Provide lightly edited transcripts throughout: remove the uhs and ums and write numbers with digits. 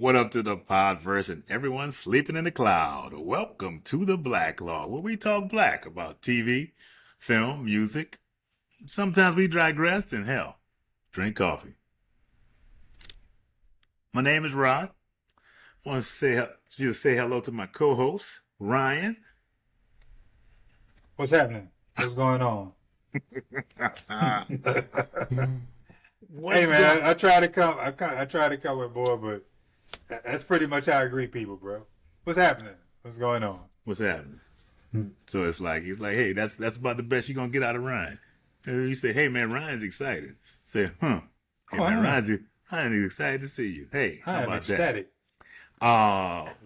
What up to the podverse and everyone sleeping in the cloud? Welcome to the blacklog, where we talk black about TV, film, music. Sometimes we digress and hell, drink coffee. My name is Rod. I want to say hello to my co-host, Ryan. What's happening? What's going on? Hey man, I try to come. I try to come with more, but that's pretty much how I greet people, bro. What's happening? What's going on? What's happening? So he's like, hey, that's about the best you're gonna get out of Ryan. And you say, hey man, Ryan's excited. Say, hey man, Ryan's excited to see you. Hey, how I am about ecstatic. that?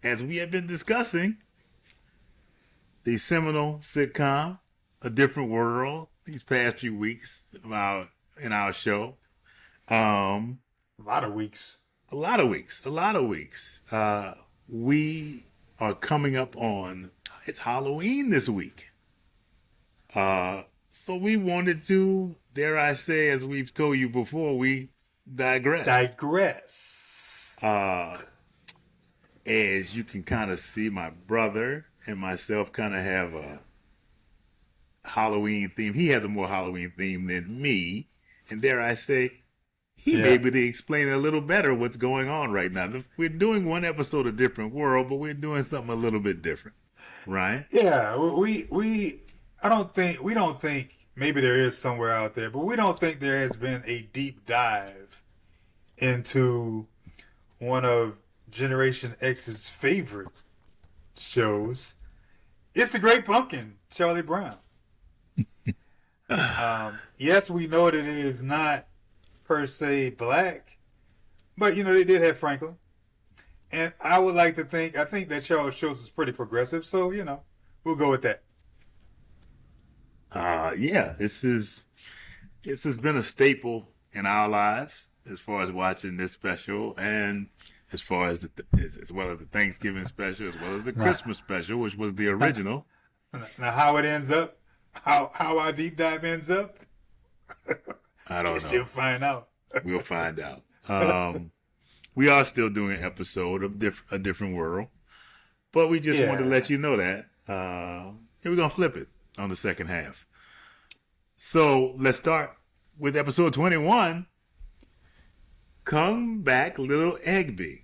As we have been discussing, the seminal sitcom, A Different World, these past few weeks in our show. A lot of weeks. We are coming up on, it's Halloween this week. So we wanted to, dare I say, as we've told you before, we digress. As you can kind of see, my brother and myself kind of have a Halloween theme. He has a more Halloween theme than me. And dare I say, he may be able to explain a little better what's going on right now. We're doing one episode of Different World, but we're doing something a little bit different. Right? Yeah, we don't think, maybe there is somewhere out there, but we don't think there has been a deep dive into one of Generation X's favorite shows. It's The Great Pumpkin, Charlie Brown. Yes, we know that it is not per se black, but they did have Franklin. And I would like to think that Charles Schultz is pretty progressive, so we'll go with that. This has been a staple in our lives as far as watching this special, and as far as as well as the Thanksgiving special, as well as the Christmas special, which was the original. Now, how it ends up, how our deep dive ends up, I don't know. You'll find out. We'll find out. We are still doing an episode of A Different World, but we just wanted to let you know that here we're gonna flip it on the second half. So let's start with episode 21. Come Back, Little Egby.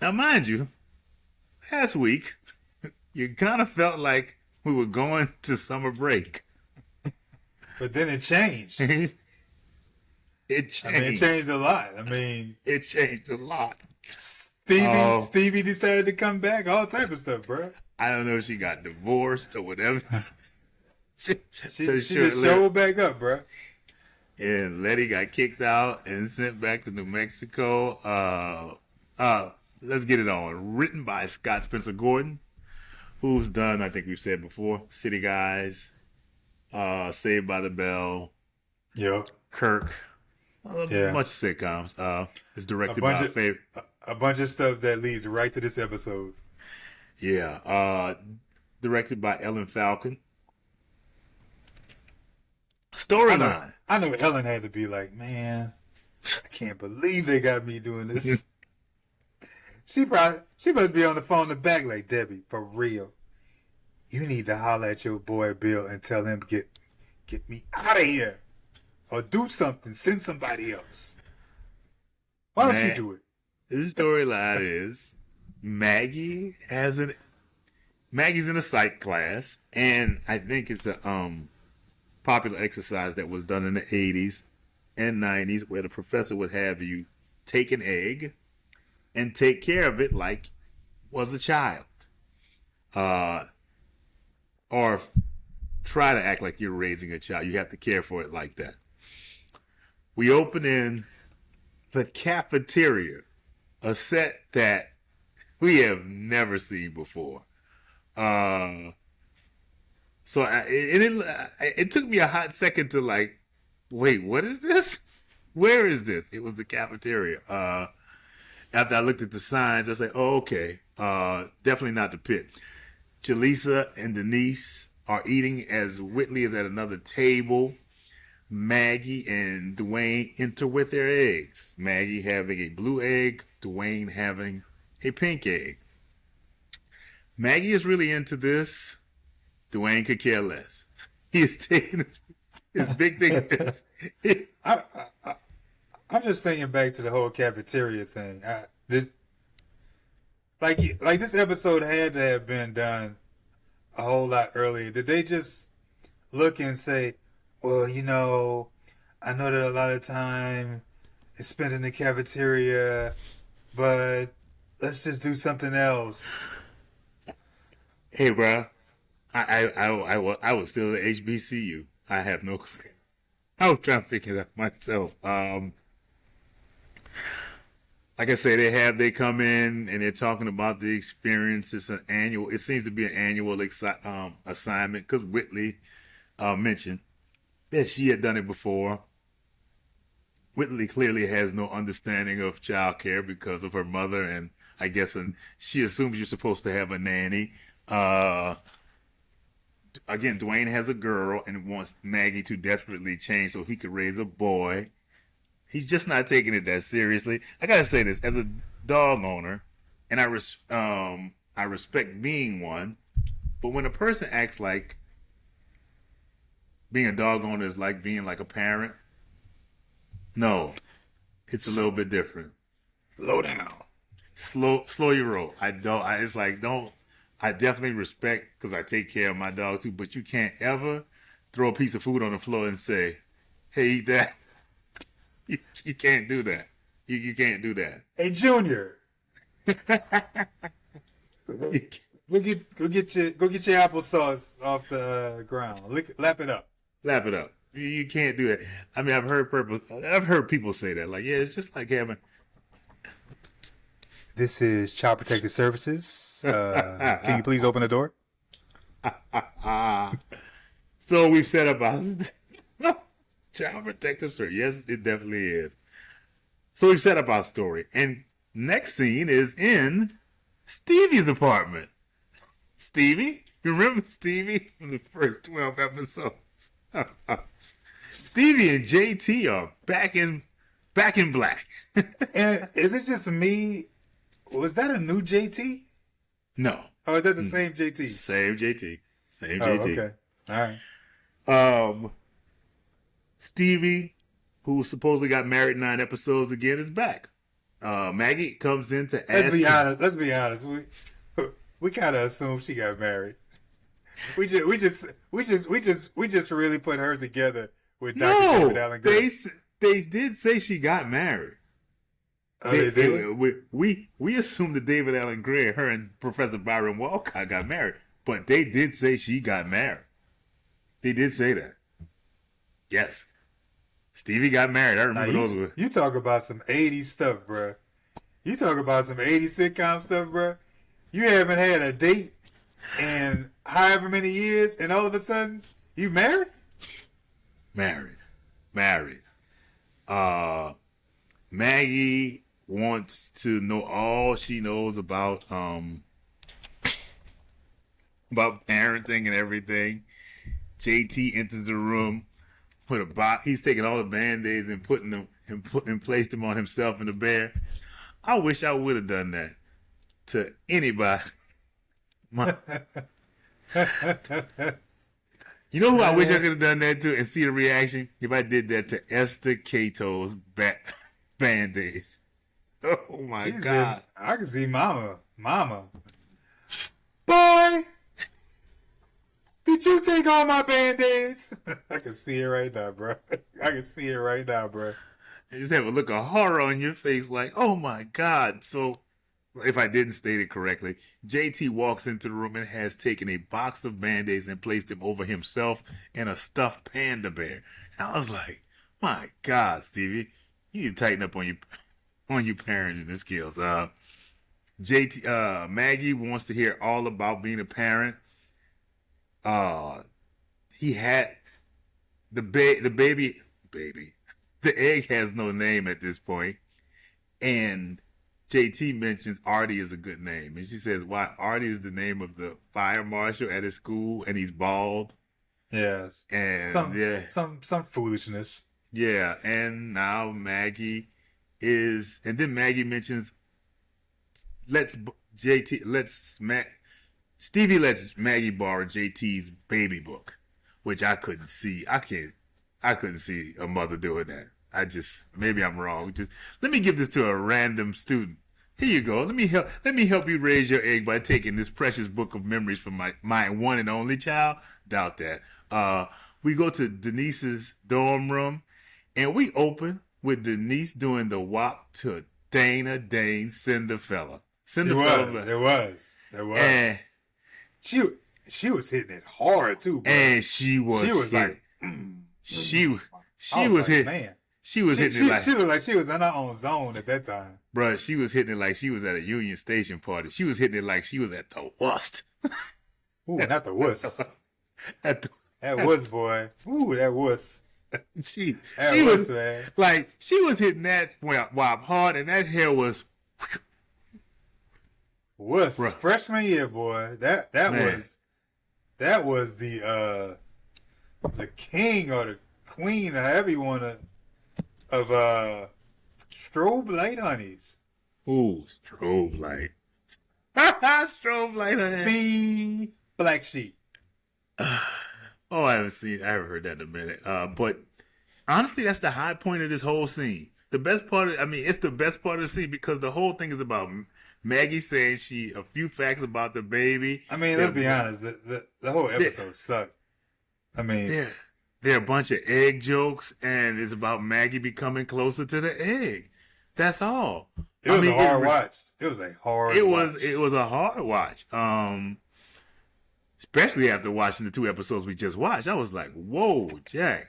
Now, mind you, last week you kind of felt like we were going to summer break, but then it changed. It changed. It changed a lot. It changed a lot. Stevie decided to come back. All type of stuff, bro. I don't know if she got divorced or whatever. she just showed back up, bro. And Letty got kicked out and sent back to New Mexico. Let's get it on. Written by Scott Spencer Gordon, who's done, I think we've said before, City Guys, Saved by the Bell, Kirk, a bunch of sitcoms. It's directed by a bunch of stuff that leads right to this episode. Yeah, directed by Ellen Falcon. Storyline. I know Ellen had to be like, man, I can't believe they got me doing this. She must be on the phone in the back like, Debbie, for real. You need to holler at your boy Bill and tell him get me out of here. Or do something. Send somebody else. Why don't you do it? This storyline is Maggie's in a psych class, and I think it's a popular exercise that was done in the 80s and 90s where the professor would have you take an egg and take care of it like was a child. Or try to act like you're raising a child. You have to care for it like that. We open in the cafeteria, a set that we have never seen before. So it took me a hot second to like, wait, what is this? Where is this? It was the cafeteria. After I looked at the signs, I said, oh, okay. Definitely not the pit. Jaleesa and Denise are eating as Whitley is at another table. Maggie and Dwayne enter with their eggs. Maggie having a blue egg, Dwayne having a pink egg. Maggie is really into this. Dwayne could care less. He is taking his big thing. I, I'm just thinking back to the whole cafeteria thing. Like this episode had to have been done a whole lot earlier. Did they just look and say, well, I know that a lot of time is spent in the cafeteria, but let's just do something else. Hey, bro, I was still at HBCU. I have no clue. I was trying to figure it out myself. Like I said, they come in and they're talking about the experience. It seems to be an annual assignment because Whitley mentioned that she had done it before. Whitley clearly has no understanding of childcare because of her mother, and I guess she assumes you're supposed to have a nanny. Again, Dwayne has a girl and wants Maggie to desperately change so he could raise a boy. He's just not taking it that seriously. I gotta say this, as a dog owner, and I respect being one, but when a person acts like being a dog owner is like being like a parent, no, it's a little bit different. Slow down. Slow your roll. It's like, don't, I definitely respect because I take care of my dog too, but you can't ever throw a piece of food on the floor and say, hey, eat that. You can't do that. You can't do that. Hey, Junior. You Go get your applesauce off the ground. Lap it up. Lap it up. You can't do that. I mean, I've heard people say that. Like, yeah, it's just like having. This is Child Protective Services. Can you please open the door? So we've set up our Child Protective Service. Yes, it definitely is. So we've set up our story, and next scene is in Stevie's apartment. Stevie, you remember Stevie from the first 12 episodes? Stevie and JT are back in black. And is it just me? Was that a new JT? No. Oh, is that the same JT? Same JT. Same Oh, JT. okay. All right. Stevie, who supposedly got married 9 episodes again, is back. Maggie comes in to ask. Let's be honest. We kind of assumed she got married. We just really put her together with Dr. David Allen Gray. They did say she got married. We assumed that David Allen Gray, her and Professor Byron Walcott got married, but they did say she got married. They did say that. Yes. Stevie got married. I remember those. You talk about some 80s stuff, bro. You talk about some 80s sitcom stuff, bro. You haven't had a date in however many years, and all of a sudden, you married? Married. Maggie wants to know all she knows about parenting and everything. JT enters the room with a box. He's taking all the Band-Aids and putting them and placed them on himself and the bear. I wish I would have done that to anybody. You know who I wish I could have done that to and see the reaction? If I did that to Esther Cato's Band-Aids. Oh my God. I can see Mama. Boy! Did you take all my Band-Aids? I can see it right now, bro. You just have a look of horror on your face like, oh my God. So, if I didn't state it correctly, JT walks into the room and has taken a box of Band-Aids and placed them over himself and a stuffed panda bear. And I was like, my God, Stevie, you need to tighten up on your parenting skills. Maggie wants to hear all about being a parent. He had the baby. The egg has no name at this point, and JT mentions Artie is a good name, and she says, "Why Artie is the name of the fire marshal at his school, and he's bald." Yes. And Some foolishness. yeah, and now Maggie and then Maggie mentions let's JT let's Mac Stevie lets Maggie borrow JT's baby book, which I couldn't see. I couldn't see a mother doing that. Maybe I'm wrong. Just let me give this to a random student. Here you go. Let me help you raise your egg by taking this precious book of memories from my one and only child. Doubt that. We go to Denise's dorm room, and we open with Denise doing the WAP to Dana Dane's Cinderfella. There was. And she was hitting it hard too, bro. And she was like, she was hitting. Man, she was hitting it like she looked like she was in her own zone at that time. Bruh, she was hitting it like she was at a Union Station party. She was hitting it like she was at the worst. Ooh, not the wuss. That wuss, boy. Ooh, that wuss. She was, man. Like, she was hitting that WAP hard, and that hair was wuss. Bruh. Freshman year, boy. That was the king or the queen, or however you wanna, of strobe light honeys. Ooh, strobe light. Strobe light honey. See Black Sheep. Oh, I haven't heard that in a minute. But honestly, that's the high point of this whole scene. The best part it's the best part of the scene because the whole thing is about Maggie saying a few facts about the baby. I mean, let's be honest, the whole episode sucked. I mean, there are a bunch of egg jokes, and it's about Maggie becoming closer to the egg. That's all. It was a hard watch. It was a hard watch. It was a hard watch. Especially after watching the 2 episodes we just watched. I was like, whoa, Jack.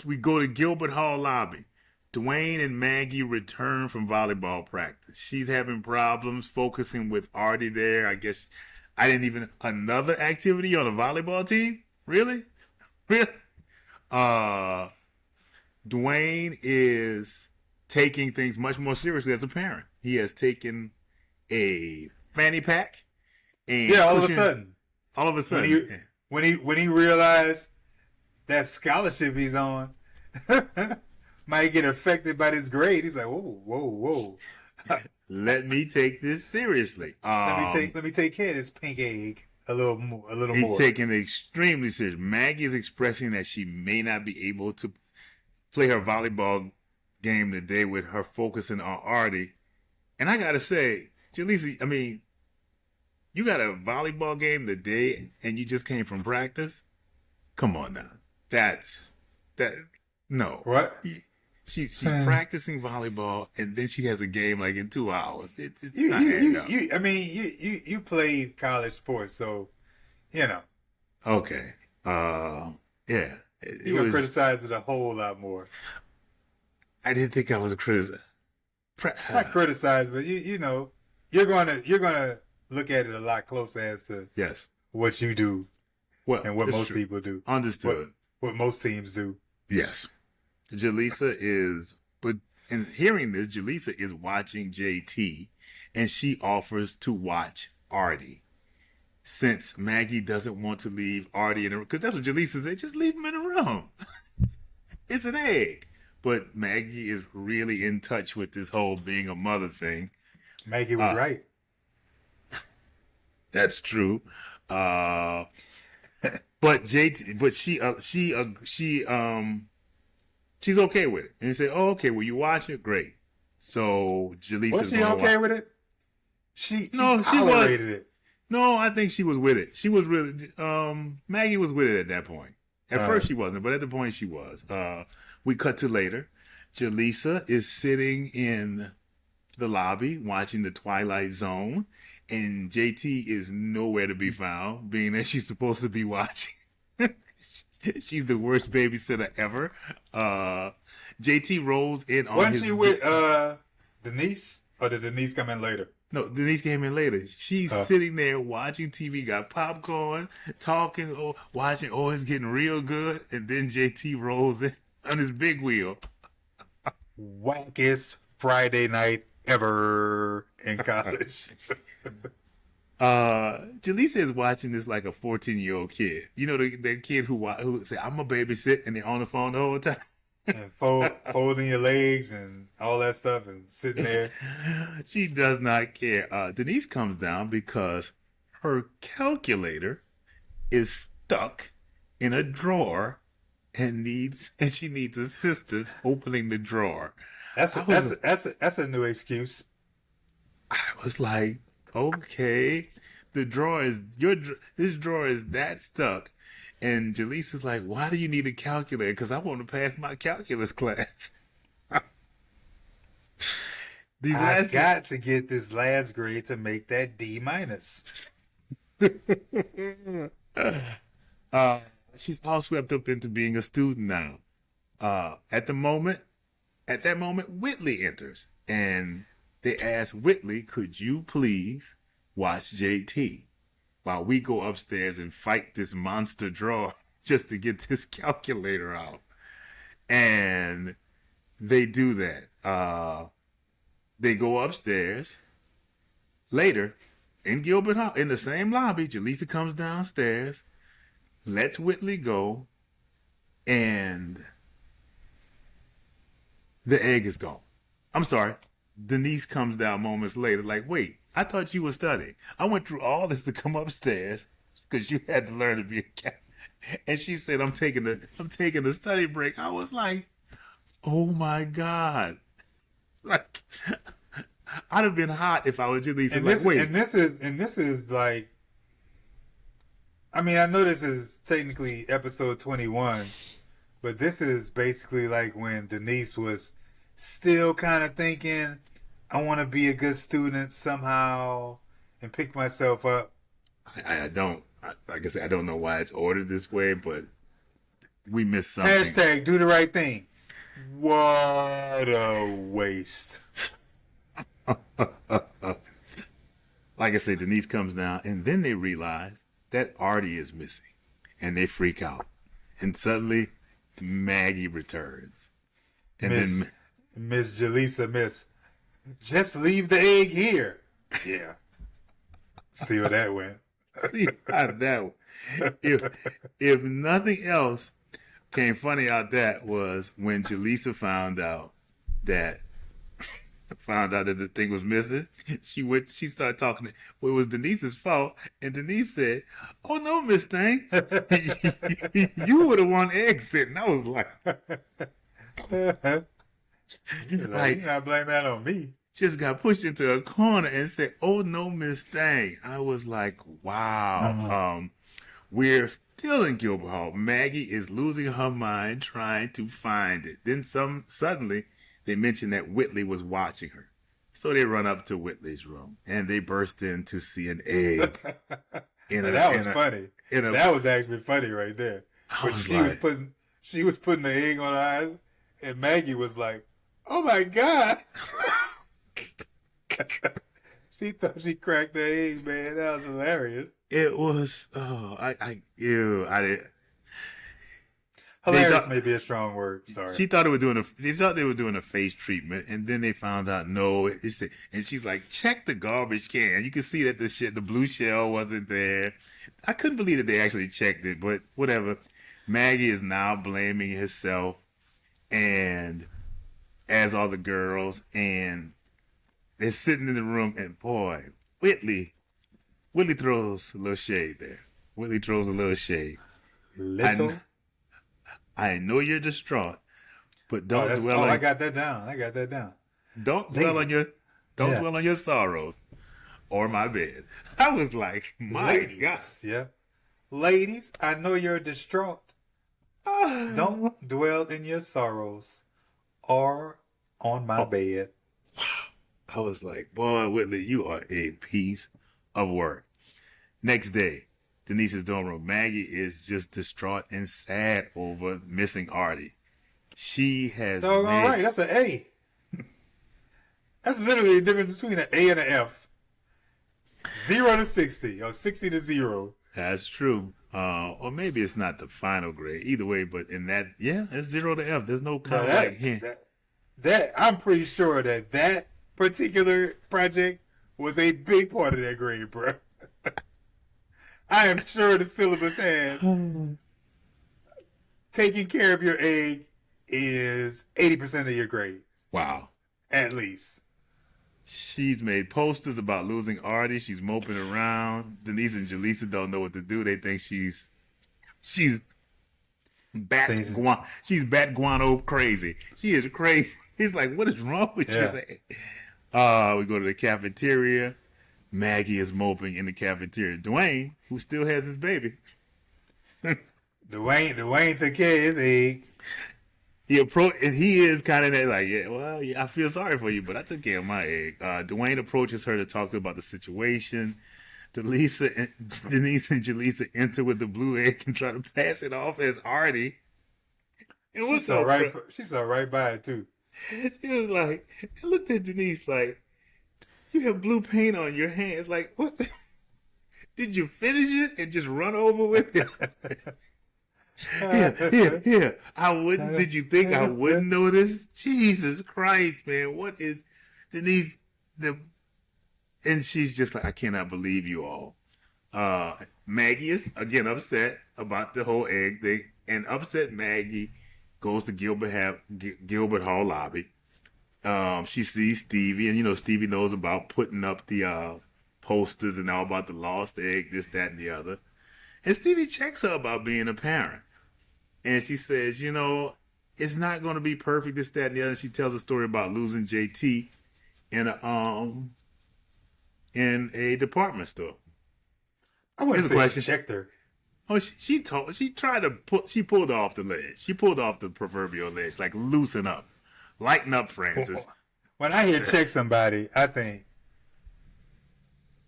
We go to Gilbert Hall lobby. Dwayne and Maggie return from volleyball practice. She's having problems focusing with Artie there. I guess another activity on a volleyball team? Really? Really? Dwayne is taking things much more seriously as a parent. He has taken a fanny pack. And all of a sudden, when he realized that scholarship he's on might get affected by this grade, he's like, whoa. Let me take this seriously. Let me take care of this pink egg a little more. He's taking it extremely serious. Maggie is expressing that she may not be able to play her volleyball game today with her focusing on Artie. And I gotta say, Jaleesa, you got a volleyball game today and you just came from practice? Come on now. No. What? She's practicing volleyball and then she has a game like in 2 hours. You played college sports, so, you know. Okay. Yeah. You were criticized it a whole lot more. I didn't think I was a criticized. Not criticized, but you know, you're gonna look at it a lot closer as to what you do and what most people do. Understood. What most teams do. Yes. Jaleesa is, but in hearing this, Jaleesa is watching JT, and she offers to watch Artie. Since Maggie doesn't want to leave Artie in the room, because that's what Jaleesa said, just leave him in the room. It's an egg. But Maggie is really in touch with this whole being a mother thing. Maggie was right. That's true. But she's okay with it. And you say, "Oh, okay. Well, you watch it, great." So Jaleesa was she okay with it? She tolerated it. No, I think she was with it. She was really Maggie was with it at that point. At first she wasn't, but at the point she was. We cut to later. Jaleesa is sitting in the lobby watching the Twilight Zone, and JT is nowhere to be found, being that she's supposed to be watching. She's the worst babysitter ever. JT rolls in on Wasn't she with Denise? Or did Denise come in later? No, Denise came in later. She's sitting there watching TV, got popcorn, talking, watching, it's getting real good. And then JT rolls in on his big wheel. Wackest Friday night ever in college. Jaleesa is watching this like a 14-year-old kid. You know, the kid who say, I'm a babysit, and they're on the phone the whole time. And folding your legs and all that stuff and sitting there. She does not care. Denise comes down because her calculator is stuck in a drawer and she needs assistance opening the drawer. That's a new excuse. I was like, okay, this drawer is that stuck. And Jaleesa is like, why do you need a calculator? Because I want to pass my calculus class. I've got to get this last grade to make that D minus. She's all swept up into being a student now. At that moment, Whitley enters. And they ask Whitley, could you please watch JT? While we go upstairs and fight this monster drawer just to get this calculator out. And they do that. They go upstairs. Later, in Gilbert Hall, in the same lobby, Jaleesa comes downstairs, lets Whitley go, and the egg is gone. I'm sorry. Denise comes down moments later like, wait, I thought you were studying. I went through all this to come upstairs because you had to learn to be a cat. And she said, I'm taking a study break. I was like, oh my God. Like, I'd have been hot if I was Jaleesa. And like, this is like, I mean, I know this is technically episode 21, but this is basically like when Denise was still kind of thinking, I want to be a good student somehow and pick myself up. I don't, like I said, I don't know why it's ordered this way, but we missed something. Hashtag do the right thing. What a waste. Like I said, Denise comes down, and then they realize that Artie is missing, and they freak out. And suddenly, Maggie returns. And then Miss Jaleesa, just leave the egg here. Yeah. See where that went. See how that went. If nothing else came funny out that was when Jaleesa found out that the thing was missing. She started talking. Well, it was Denise's fault, and Denise said, "Oh no, Miss Thing, you would have won eggs." And I was like, you not blame that on me. Just got pushed into a corner and said, "Oh no, Miss Thing." I was like, wow. We're still in Gilbert Hall. Maggie is losing her mind trying to find it. Then suddenly they mentioned that Whitley was watching her. So they run up to Whitley's room and they burst in to see an egg. That was funny. That was actually funny right there. But she was putting the egg on her eyes, and Maggie was like, "Oh my God." She thought she cracked the egg, man. That was hilarious. It was, I did. Hilarious may be a strong word. Sorry. They thought they were doing a face treatment, and then they found out no. And she's like, check the garbage can. You can see that the blue shell wasn't there. I couldn't believe that they actually checked it, but whatever. Maggie is now blaming herself, and as all the girls, and they're sitting in the room, and boy, Whitley throws a little shade there. Whitley throws a little shade. I know you're distraught, but don't dwell on. I got that down. Don't dwell on your sorrows or my bed. I was like, my God. Yeah. Ladies, I know you're distraught. Don't dwell in your sorrows or on my bed. I was like, boy, Whitley, you are a piece of work. Next day, Denise's dorm room. Maggie is just distraught and sad over missing Artie. She has. All right, that's an A. That's literally the difference between an A and an F. 0 to 60, or 60 to 0. That's true. Or maybe it's not the final grade. Either way, but in that, yeah, it's 0 to F. There's no kind of like hint. That I'm pretty sure that particular project was a big part of that grade, bro. I am sure the syllabus had taking care of your egg is 80% of your grade, Wow. at least. She's made posters about losing Artie. She's moping around. Denise and Jaleesa don't know what to do. They think she's Things- she's bat guano crazy. She is crazy. He's like, what is wrong with Yeah. you? We go to the cafeteria. Maggie is moping in the cafeteria. Dwayne, who still has his baby. Dwayne took care of his eggs. He is kind of like, yeah, well, yeah, I feel sorry for you, but I took care of my egg. Dwayne approaches her to talk to her about the situation. Denise and Jaleesa enter with the blue egg and try to pass it off as Artie. And She saw right by it too. She was like, I looked at Denise like, you have blue paint on your hands. Like, what? Did you finish it and just run over with it? Here. Did you think I wouldn't notice? Jesus Christ, man. What is Denise? And she's just like, I cannot believe you all. Maggie is, again, upset about the whole egg thing. And upset Maggie goes to Gilbert Hall lobby. She sees Stevie, and Stevie knows about putting up the posters and all about the lost egg, this, that, and the other. And Stevie checks her about being a parent. And she says, it's not going to be perfect, this, that, and the other. She tells a story about losing JT in a department store. I wouldn't say question. She checked her. Oh, she pulled off the ledge. She pulled off the proverbial ledge, like loosen up, lighten up, Francis. When I hear check somebody, I think,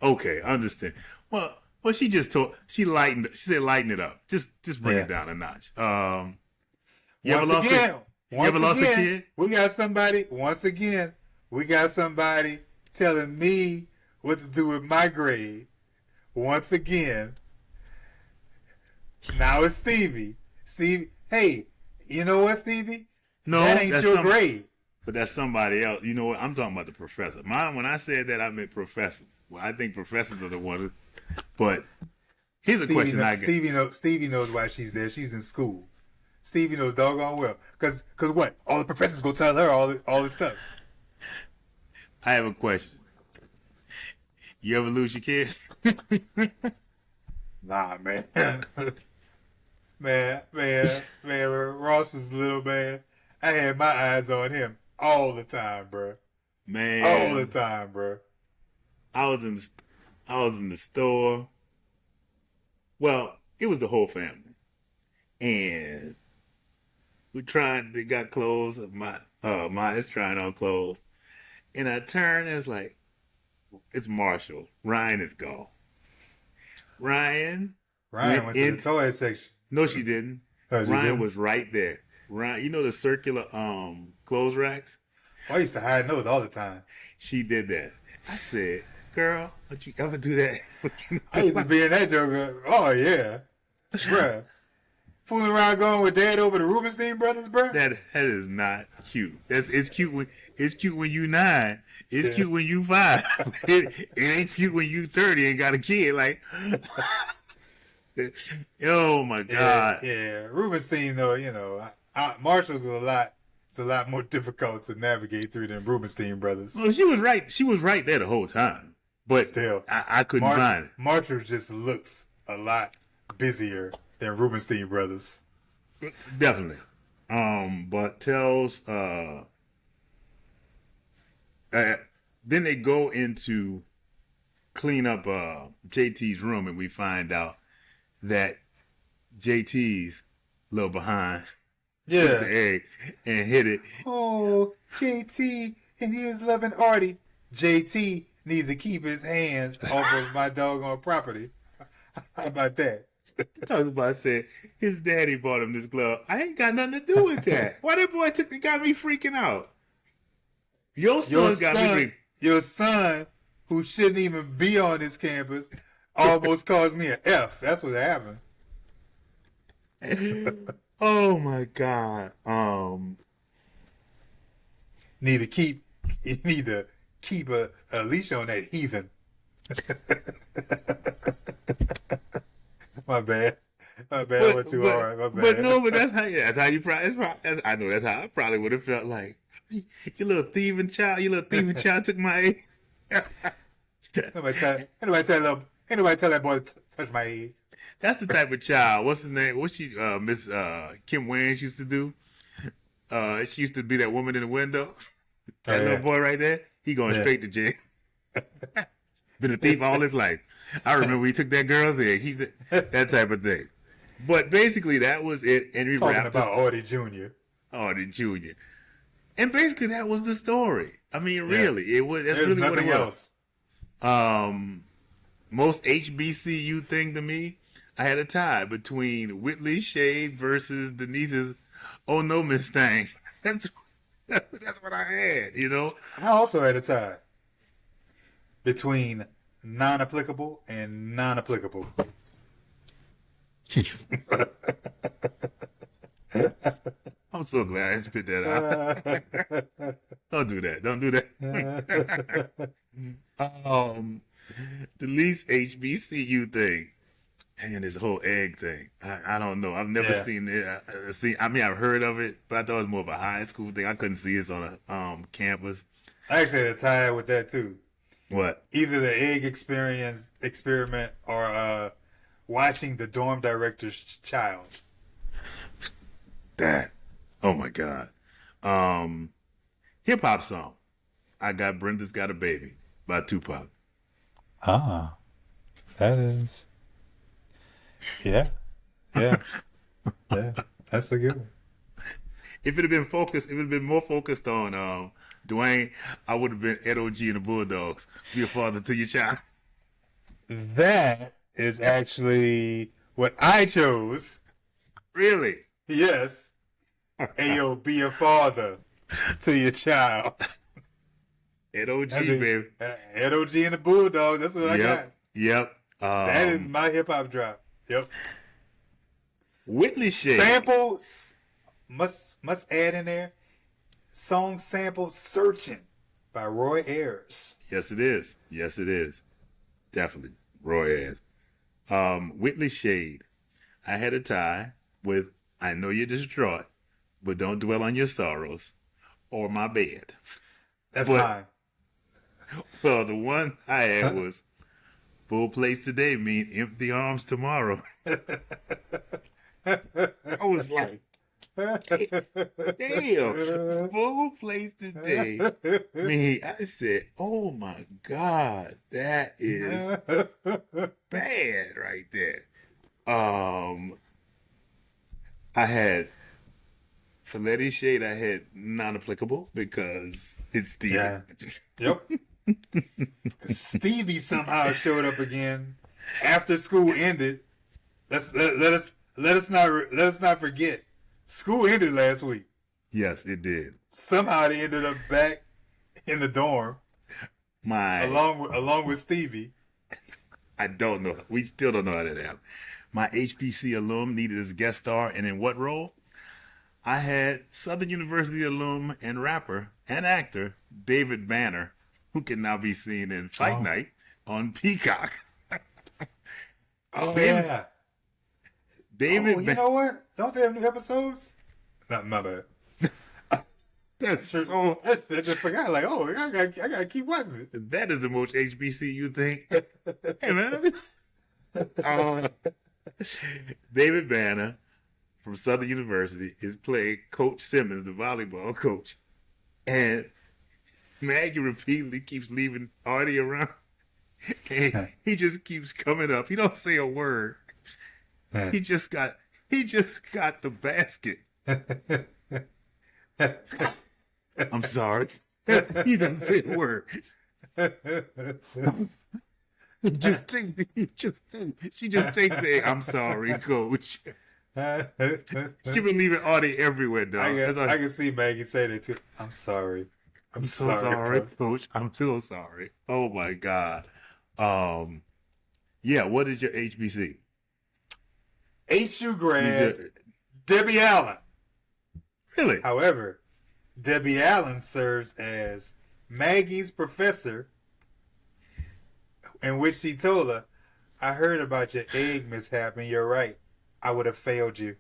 okay, I understand. Well, she said lighten it up. Just bring it down a notch. You ever lost a kid? We got somebody telling me what to do with my grade. Once again. Now it's Stevie. Hey, you know what, Stevie? No, that ain't your grade. But that's somebody else. You know what? I'm talking about the professor. When I said that, I meant professors. Well, I think professors are the ones. But here's a question I get. Stevie knows why she's there. She's in school. Stevie knows doggone well. Cause what? All the professors go tell her all this stuff. I have a question. You ever lose your kid? Nah, man. man, when Ross was little, man, I had my eyes on him all the time, bro. Man. All the time, bro. I was in the store. Well, it was the whole family. And they got clothes. Maya's trying on clothes. And I turned and it's like, it's Marshall. Ryan is gone. Ryan went to the toy section. No, she didn't. Oh, Ryan was right there. Ryan, the circular clothes racks? I used to hide those all the time. She did that. I said, girl, don't you ever do that? I used to be in that joker. Oh, yeah. Bruh. Fooling around going with Dad over the Rubenstein brothers, bruh? That is not cute. It's cute when you 9. It's cute when you 5. It ain't cute when you 30 and got a kid. Like, oh my God. Yeah. Rubenstein, though, Marshall's it's a lot more difficult to navigate through than Rubenstein brothers. Well, she was right. She was right there the whole time. But still, I couldn't find it. Marshall just looks a lot busier than Rubenstein brothers. Definitely. But tells then they go into clean up JT's room, and we find out that JT's a little behind. Yeah. Took the egg and hit it. Oh, JT, and he was loving Artie. JT needs to keep his hands off of my doggone property. How about that? Talking about said his daddy bought him this glove. I ain't got nothing to do with that. Why that boy got me freaking out? Your son, who shouldn't even be on this campus, almost caused me an F. That's what happened. Oh my God. You need to keep a leash on that heathen. My bad. My bad. I went too hard. My bad. But no, but that's how you probably. I know that's how I probably would have felt like. You little thieving child. You little thieving child took my egg. Anybody tell that boy to touch my egg. That's the type of child. What's his name? What she Miss Kim Wayans used to do? She used to be that woman in the window. That little boy right there. He going straight to jail. Been a thief all his life. I remember he took that girl's egg. He's that type of thing. But basically, that was it. And we Talking wrapped about Audie Jr. Audie Jr. And basically, that was the story. I mean, really, it was. That's There's really what nothing it was. else. Most HBCU thing to me, I had a tie between Whitley Shade versus Denise's "Oh No Miss Thing." That's what I had. You know. I also had a tie between non-applicable and non-applicable. I'm so glad I spit that out. Don't do that. Don't do that. The least HBCU thing and this whole egg thing. I don't know. I've never seen it. I've heard of it, but I thought it was more of a high school thing. I couldn't see it on a campus. I actually had a tie with that too. What? Either the egg experiment or watching the dorm director's child. That. Oh my God. Hip hop song. I Got Brenda's Got a Baby by Tupac. Ah, that is. Yeah. That's a good one. If it had been focused, if it had been more focused on Dwayne, I would have been Ed O.G. and the Bulldogs. Be a father to your child. That is actually what I chose. Really? Yes. Ayo, be a father to your child. Ed O.G., baby. Ed O.G. and the Bulldogs. That's what I got. Yep. That is my hip hop drop. Yep. Whitley Shade. Sample must add in there. Song sample "Searching" by Roy Ayers. Yes, it is. Yes, it is. Definitely. Roy Ayers. Whitley Shade. I had a tie with I Know You're Distraught, but Don't Dwell on Your Sorrows, or My Bed. That's mine. Well, the one I had was Full Place Today mean Empty Arms Tomorrow. I was like, damn, Full Place Today. I said, oh my God, that is bad right there. I had for Letty Shade, I had non-applicable because it's Stevie. Yeah. Yep. Stevie somehow showed up again after school ended. Let us not forget. School ended last week. Yes, it did. Somehow they ended up back in the dorm. Along with Stevie. I don't know. We still don't know how that happened. My HBC alum needed as guest star, and in what role? I had Southern University alum and rapper and actor David Banner, who can now be seen in Fight Night on Peacock. Yeah. David. You know what? Don't they have new episodes? Not my bad. That's so. I just forgot. Like, I gotta keep watching it. That is the most HBCU thing. Hey man. David Banner from Southern University is playing Coach Simmons, the volleyball coach, and Maggie repeatedly keeps leaving Artie around. And he just keeps coming up. He don't say a word. He just got the basket. I'm sorry. He doesn't say a word. She just takes it. I'm sorry, coach. She been leaving Artie everywhere, dog. I can see Maggie say that too. I'm sorry. I'm so sorry, coach. I'm so sorry. Oh my God. Yeah, what is your HBC? HU grad, Debbie Allen. Really? However, Debbie Allen serves as Maggie's professor, in which she told her, I heard about your egg mishap, and you're right. I would have failed you.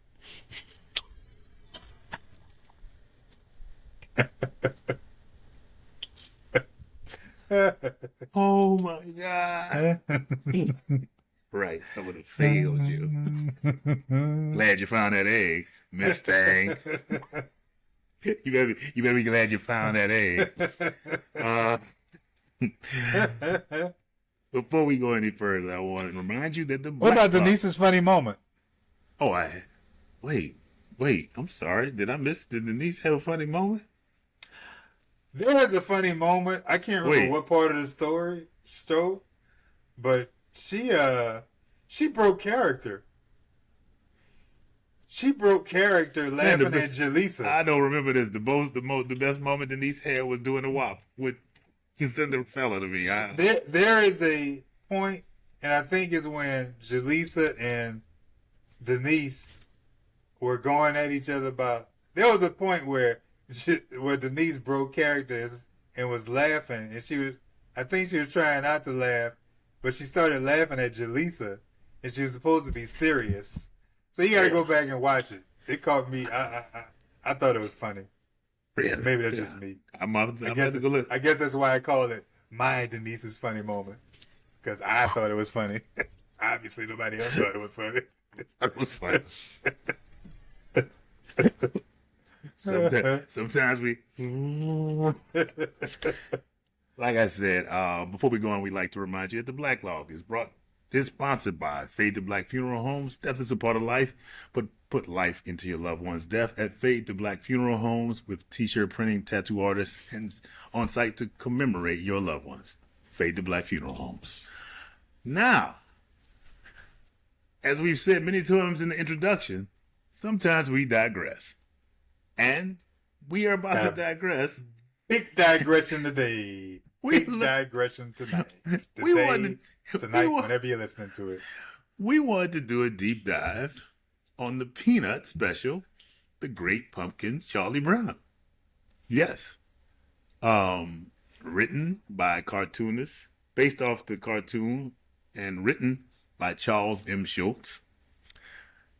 Oh my God. Right. I would have failed you. Glad you found that egg, Miss Thing. You better be glad you found that egg. Before we go any further, I want to remind you that the What about blacklog- Denise's funny moment? Oh, wait. I'm sorry. Did Denise have a funny moment? There was a funny moment. I can't remember what part of the show, but she broke character. She broke character laughing at Jaleesa. I don't remember this. The best moment Denise had was doing the WAP with Cinderella to me. There is a point, and I think it's when Jaleesa and Denise were going at each other about. There was a point where Denise broke characters and was laughing, and I think she was trying not to laugh, but she started laughing at Jaleesa, and she was supposed to be serious. So you got to go back and watch it. It caught me. I thought it was funny. Really? Maybe that's just me. I guess that's why I call it my Denise's funny moment, because I thought it was funny. Obviously, nobody else thought it was funny. That was funny. Sometimes we, like I said, before we go on, we'd like to remind you that the Blacklog is sponsored by Fade to Black Funeral Homes. Death is a part of life, but put life into your loved one's death at Fade to Black Funeral Homes with t-shirt printing, tattoo artists, and on site to commemorate your loved ones. Fade to Black Funeral Homes. Now, as we've said many times in the introduction, sometimes we digress. And we are about to digress. Big digression today. Big digression tonight. Tonight, whenever you're listening to it. We wanted to do a deep dive on the Peanut special, The Great Pumpkin, Charlie Brown. Yes. Written by cartoonists, based off the cartoon, and written by Charles M. Schultz.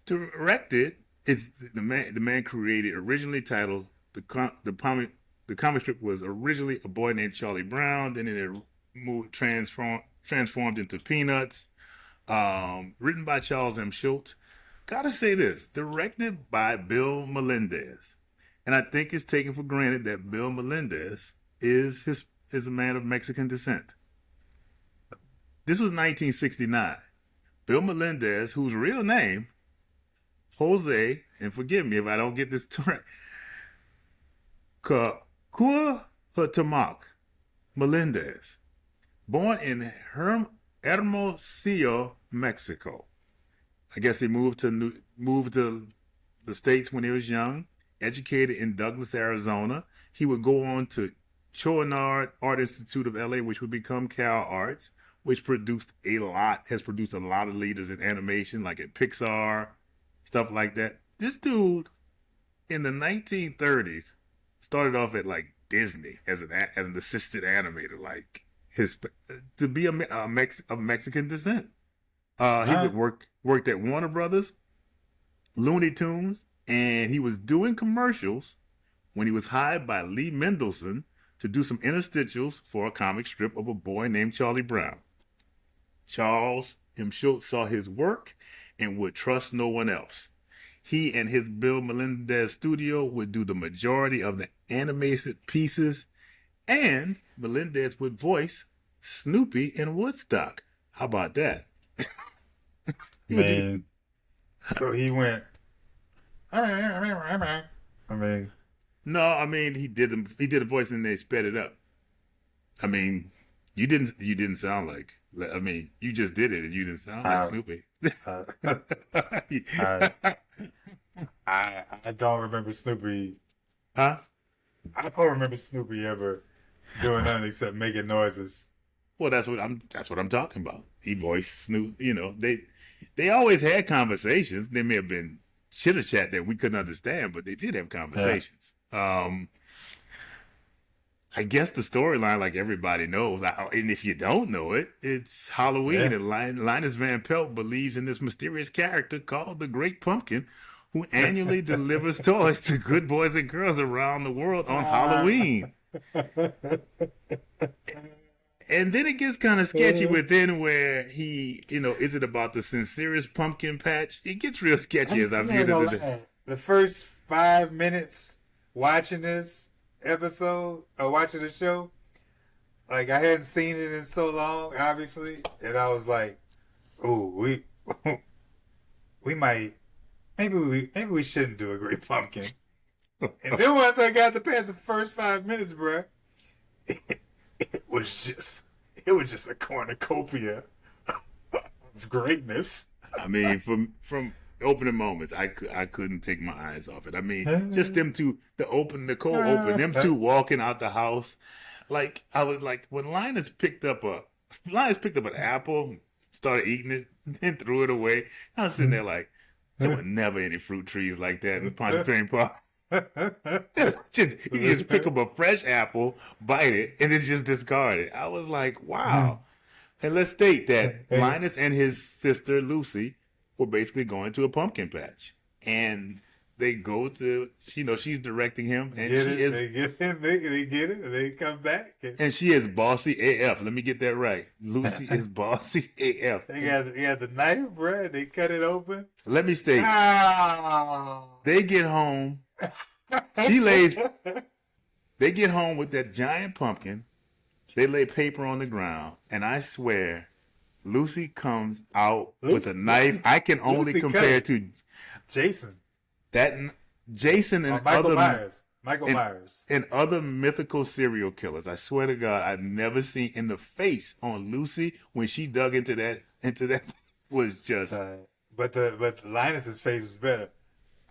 Directed, it's the man created, originally titled the comic strip was originally A Boy Named Charlie Brown, then it transformed into Peanuts. Written by Charles M. Schultz. Gotta say this, directed by Bill Melendez. And I think it's taken for granted that Bill Melendez is a man of Mexican descent. This was 1969. Bill Melendez, whose real name, Jose, and forgive me if I don't get this right, Cuauhtémoc Melendez, born in Hermosillo, Mexico. I guess he moved to the States when he was young, educated in Douglas, Arizona. He would go on to Chouinard Art Institute of LA, which would become Cal Arts, which has produced a lot of leaders in animation, like at Pixar, stuff like that. This dude in the 1930s started off at like Disney as an assistant animator, like to be of Mexican descent. He would worked at Warner Brothers, Looney Tunes, and he was doing commercials when he was hired by Lee Mendelson to do some interstitials for a comic strip of A Boy Named Charlie Brown. Charles M. Schultz saw his work and would trust no one else. He and his Bill Melendez studio would do the majority of the animated pieces, and Melendez would voice Snoopy in Woodstock. How about that? Man. So he went. I mean. No, I mean he did a voice and they sped it up. I mean, you didn't sound like. I mean, you just did it and you didn't sound like Snoopy. I don't remember Snoopy. Huh? I don't remember Snoopy ever doing nothing except making noises. Well, that's what I'm talking about. He voiced Snoop. You know, they always had conversations. They may have been chitter chat that we couldn't understand, but they did have conversations. I guess the storyline, like everybody knows, and if you don't know it, it's Halloween, Yeah. and Linus Van Pelt believes in this mysterious character called the Great Pumpkin, who annually delivers toys to good boys and girls around the world on Halloween. And then it gets kind of sketchy within where he, is it about the sincerest pumpkin patch? It gets real sketchy as I viewed it. The first 5 minutes watching this episode or watching the show, like I hadn't seen it in so long, obviously, and I was like, "Oh, we might, maybe we shouldn't do a Great Pumpkin." And then once I got to past the first 5 minutes, bruh, it was just a cornucopia of greatness. I mean, from opening moments, I couldn't take my eyes off it. I mean, just them two, the cold open, them two walking out the house. Like, I was like, when Linus picked up an apple, started eating it, then threw it away. I was sitting there like, there were never any fruit trees like that in the Pontchartrain Park. You just pick up a fresh apple, bite it, and then just discard it. I was like, wow. And let's state that Linus and his sister Lucy were basically going to a pumpkin patch, and they go to, she's directing him, and they get it, and they come back, and she is bossy AF. Let me get that right. Lucy is bossy AF. They got the knife, bro. They cut it open. Let me state. They get home. They get home with that giant pumpkin. They lay paper on the ground, and I swear, Lucy comes out with a knife. I can only compare to Jason. Jason and Michael Myers. And other mythical serial killers. I swear to God, I've never seen in the face on Lucy when she dug into that was just. But Linus's face was better.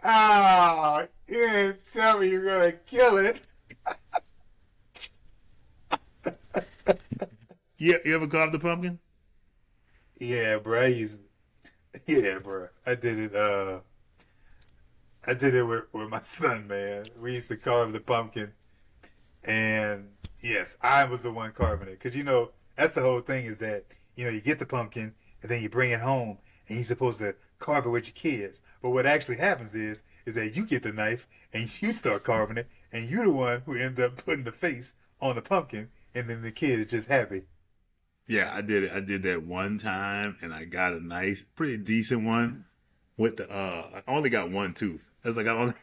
Oh, you didn't tell me you're gonna kill it. You ever carved the pumpkin? Yeah, bro. I did it. I did it with my son, man. We used to carve the pumpkin, and yes, I was the one carving it. Cause that's the whole thing is that you get the pumpkin and then you bring it home and you're supposed to carve it with your kids. But what actually happens is that you get the knife and you start carving it, and you're the one who ends up putting the face on the pumpkin, and then the kid is just happy. Yeah, I did it. I did that one time, and I got a nice, pretty decent one with the. I only got one tooth. I was like, I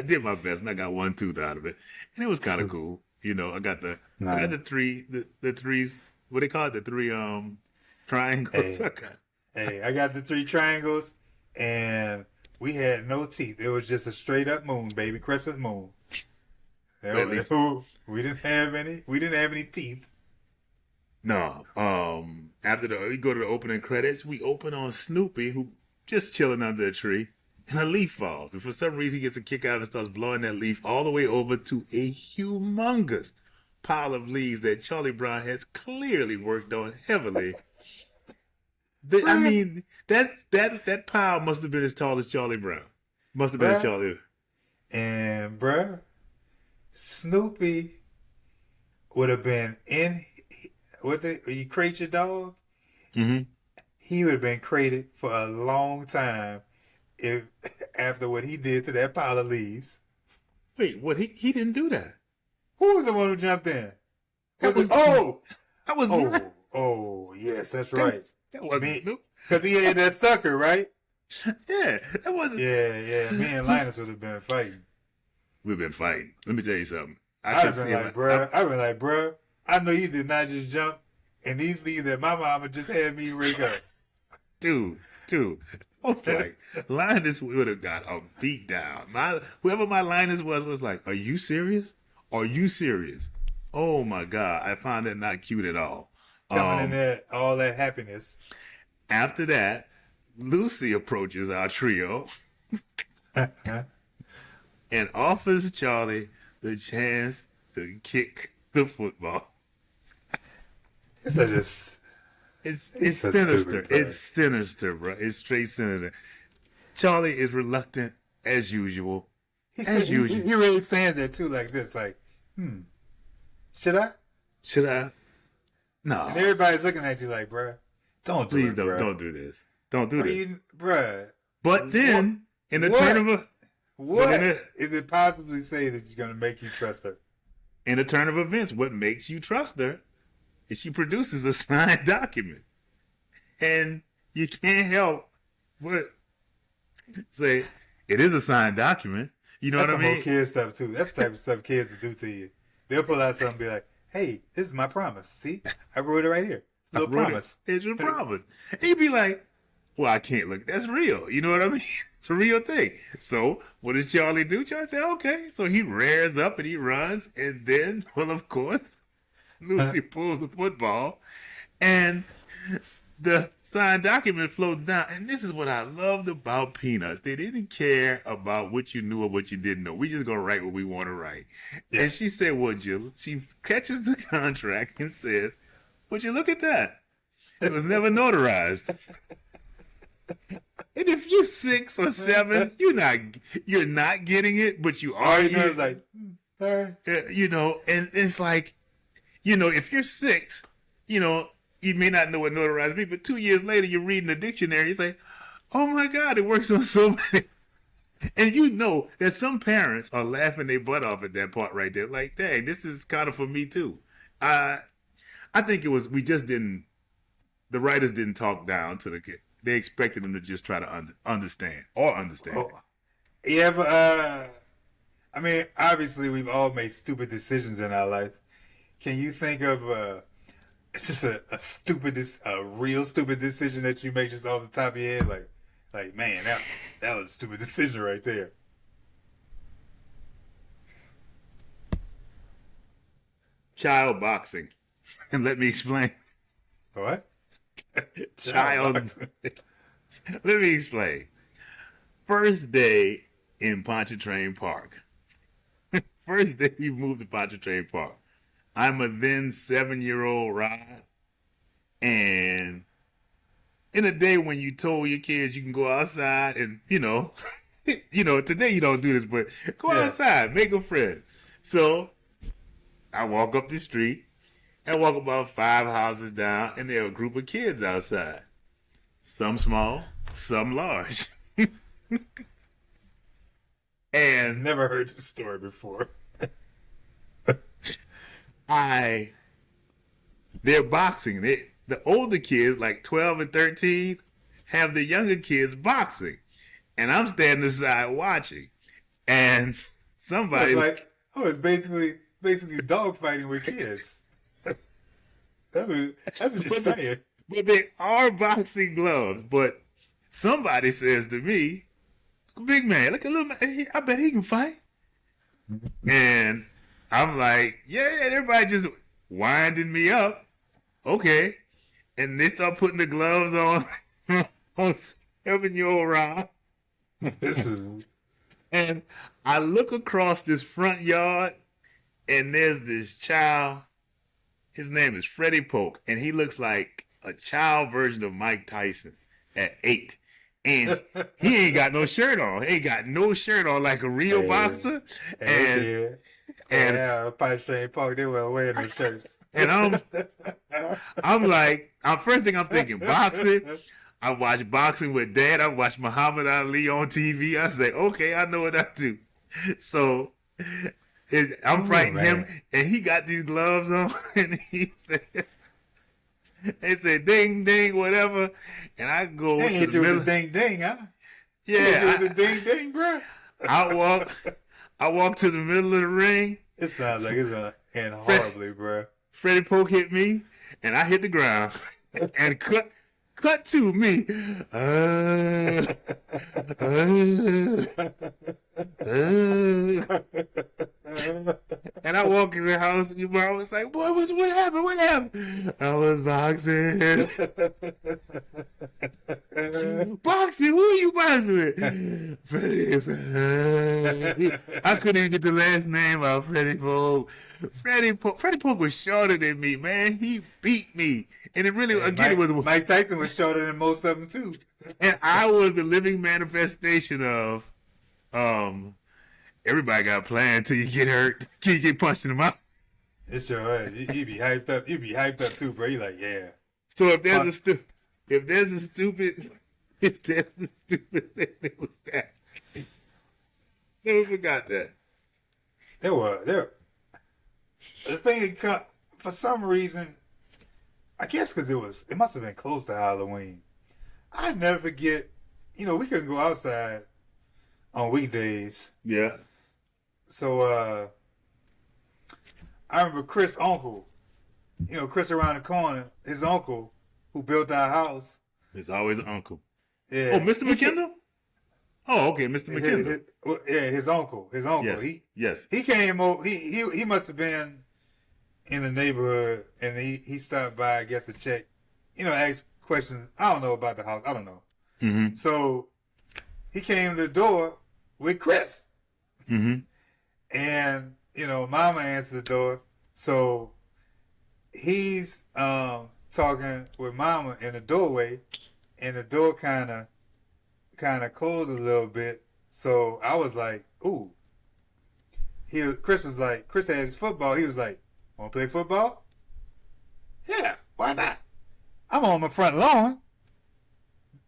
did my best, and I got one tooth out of it, and it was kind of cool. I got the threes. What they call it? The three triangles. I got the three triangles, and we had no teeth. It was just a straight up moon, baby, crescent moon. We didn't have any. We didn't have any teeth. No. After we go to the opening credits, we open on Snoopy, who just chilling under a tree, and a leaf falls. And for some reason, he gets a kick out and starts blowing that leaf all the way over to a humongous pile of leaves that Charlie Brown has clearly worked on heavily. I mean, that pile must have been as tall as Charlie Brown. Must have been Charlie. And bruh, Snoopy would have been in. You crate your dog? Mm-hmm. He would have been crated for a long time after what he did to that pile of leaves. Wait, what? He didn't do that. Who was the one who jumped in? That was yes, that's right. That wasn't Snoopy. Because he had that sucker, right? Yeah, that wasn't. Yeah. Me and Linus would have been fighting. We've been fighting. Let me tell you something. I've been like, bruh, I know you did not just jump, and these leaves that my mama just had me rig up. Dude. Like, Linus would have got a beat down. Whoever my Linus was like, are you serious? Are you serious? Oh my God. I found that not cute at all. Coming in there, all that happiness. After that, Lucy approaches our trio and offers Charlie the chance to kick the football. It's sinister. It's sinister, bro. It's straight sinister. Charlie is reluctant as usual. He really stands there too, like this, like, Should I? Should I? No. And everybody's looking at you like, bruh, don't do Please it, don't. bruh. Don't do this. Don't do this. Bruh. But then, in the What? turn of a... What But in is it possibly say that you're going to make you trust her? In a turn of events, what makes you trust her is she produces a signed document. And you can't help but say, it is a signed document. You know That's what I some mean? old kid stuff, too. That's the type of stuff kids will do to you. They'll pull out something and be like, hey, this is my promise. See? I wrote it right here. It's a little promise. It's your promise. And you'd be like, well, I can't look. That's real. You know what I mean? It's a real thing. So what does Charlie do? Charlie say, okay. So he rears up and he runs. And then, well, of course, Lucy pulls the football. And the signed document floats down. And this is what I loved about Peanuts. They didn't care about what you knew or what you didn't know. We just going to write what we want to write. Yeah. And she said, well, Jill, she catches the contract and says, would you look at that? It was never notarized. And if you're 6 or 7, you're not getting it, but you are. You know, it's like, sorry. You know, and it's like, you know, if you're 6, you know, you may not know what notarized means, but 2 years later, you're reading the dictionary, you say, oh my God, it works on so many. And you know that some parents are laughing their butt off at that part right there. Like, dang, this is kind of for me too. I think it was, the writers didn't talk down to the kid. They expected them to just try to understand. Oh, yeah, but, I mean, obviously we've all made stupid decisions in our life. Can you think of it's just a real stupid decision that you made just off the top of your head? Like man, that was a stupid decision right there. Child boxing. And let me explain. What? Child. Let me explain. First day in Pontchartrain Park. First day we moved to Pontchartrain Park. I'm a then 7-year-old Rod. And in a day when you told your kids you can go outside and, you know, today you don't do this, but go outside, make a friend. So I walk up the street. I walk about 5 houses down, and there are a group of kids outside. Some small, some large. And never heard this story before. They're boxing. The older kids, like 12 and 13, have the younger kids boxing. And I'm standing aside watching. And somebody... it's basically dog fighting with kids. That's what you're saying. But they are boxing gloves. But somebody says to me, big man, look at little man, I bet he can fight. And I'm like, yeah, everybody just winding me up. Okay. And they start putting the gloves on 7-year-old Rob. And I look across this front yard, and there's this child. His name is Freddie Polk, and he looks like a child version of Mike Tyson at 8. And he ain't got no shirt on. He ain't got no shirt on like a real boxer. And Pontchartrain Park, they were wearing their shirts. And I'm like, first thing I'm thinking, boxing. I watch boxing with Dad. I watch Muhammad Ali on TV. I say, okay, I know what I do. So I'm fighting him, and he got these gloves on, and they said, ding, ding, whatever. And I go they to hit the you middle. with the ding, ding, huh? Yeah. With the ding, ding, bro. I walk to the middle of the ring. It sounds like it's going to end horribly, bro. Freddie Polk hit me, and I hit the ground. And cut to me. And I walk in the house, and your mom was like, boy, what happened? What happened? I was boxing. Boxing? Who are you boxing with? Freddie. I couldn't even get the last name out, Freddie Polk. Freddie Polk was shorter than me, man. He beat me. And it really, it was... Mike Tyson was shorter than most of them, too. And I was the living manifestation of... everybody got a plan until you get hurt, till you get punched in the mouth. It's your right. You be hyped up. You be hyped up too, bro. You like, yeah. So if there's a stupid thing, it was that. Never forgot that. There. The thing, for some reason, I guess because it must have been close to Halloween. I never forget, we couldn't go outside on weekdays. Yeah. So, I remember Chris' uncle, Chris around the corner, his uncle who built our house. It's always an uncle. Yeah. Oh, Mr. McKendall? Oh, okay, Mr. McKendall. His uncle. Yes. He came over. He must have been in the neighborhood, and he stopped by, I guess, to check, ask questions. I don't know about the house. I don't know. Mm-hmm. So he came to the door with Chris, Mm-hmm. and Mama answered the door. So he's talking with Mama in the doorway, and the door kind of closed a little bit. So I was like, ooh. Chris had his football. He was like, want to play football? Yeah, why not? I'm on my front lawn.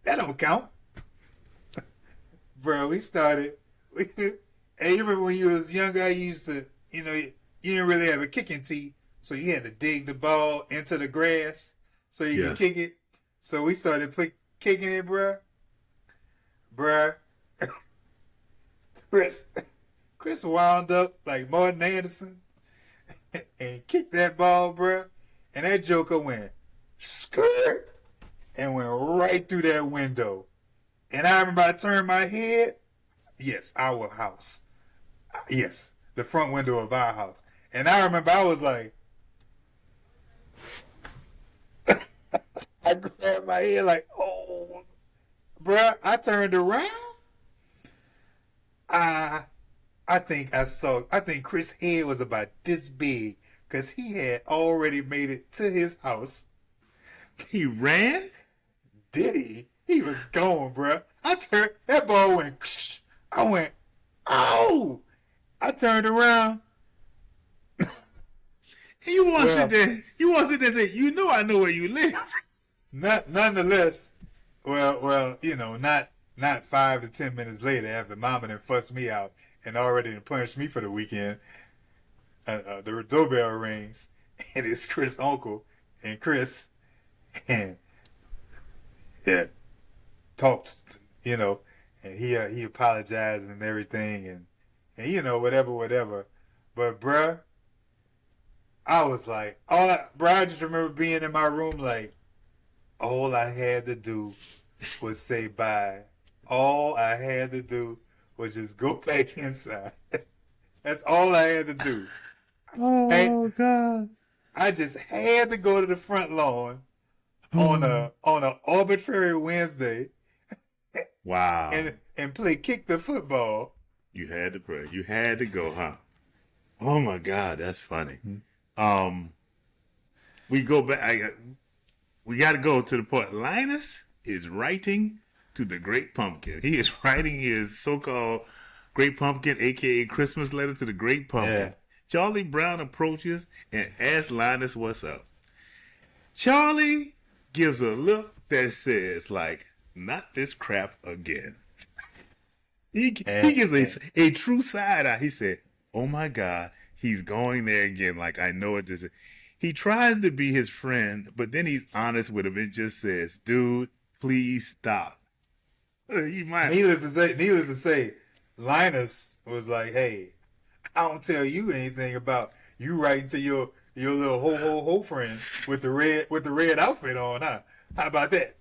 That don't count. Bro, we started. Hey, you remember when you was younger, you used to, you didn't really have a kicking tee, so you had to dig the ball into the grass so you could kick it. So we started kicking it, bro. Bruh, Chris wound up like Martin Anderson and kicked that ball, bruh. And that joker went skirt and went right through that window. And I remember I turned my head. Yes, our house. Yes, the front window of our house. And I remember I was like, I grabbed my head like, oh. Bruh, I turned around. I think Chris' head was about this big because he had already made it to his house. He ran? Did he? He was gone, bruh. That ball went, I went, oh! I turned around. And you want to sit there and say, I know where you live. Nonetheless, well, not 5 to 10 minutes later after Mama done fussed me out and already done punished me for the weekend, the doorbell rings and it's Chris' uncle and Chris and talked, and he apologized and everything and whatever. But bruh, I was like, I just remember being in my room like, all I had to do was say bye. All I had to do was just go back inside. That's all I had to do. Oh, God. I just had to go to the front lawn on a arbitrary Wednesday. Wow. And play kick the football. You had to pray. You had to go, huh? Oh my God, that's funny. We go back. We got to go to the point. Linus is writing to the Great Pumpkin. He is writing his so-called Great Pumpkin, a.k.a. Christmas letter to the Great Pumpkin. Yeah. Charlie Brown approaches and asks Linus what's up. Charlie gives a look that says, like, not this crap again. He gives a true side eye. He said, oh my God, he's going there again. Like, I know what this is. He tries to be his friend, but then he's honest with him and just says, dude, please stop. Needless to say, Linus was like, hey, I don't tell you anything about you writing to your little ho friend with the red outfit on, huh? How about that?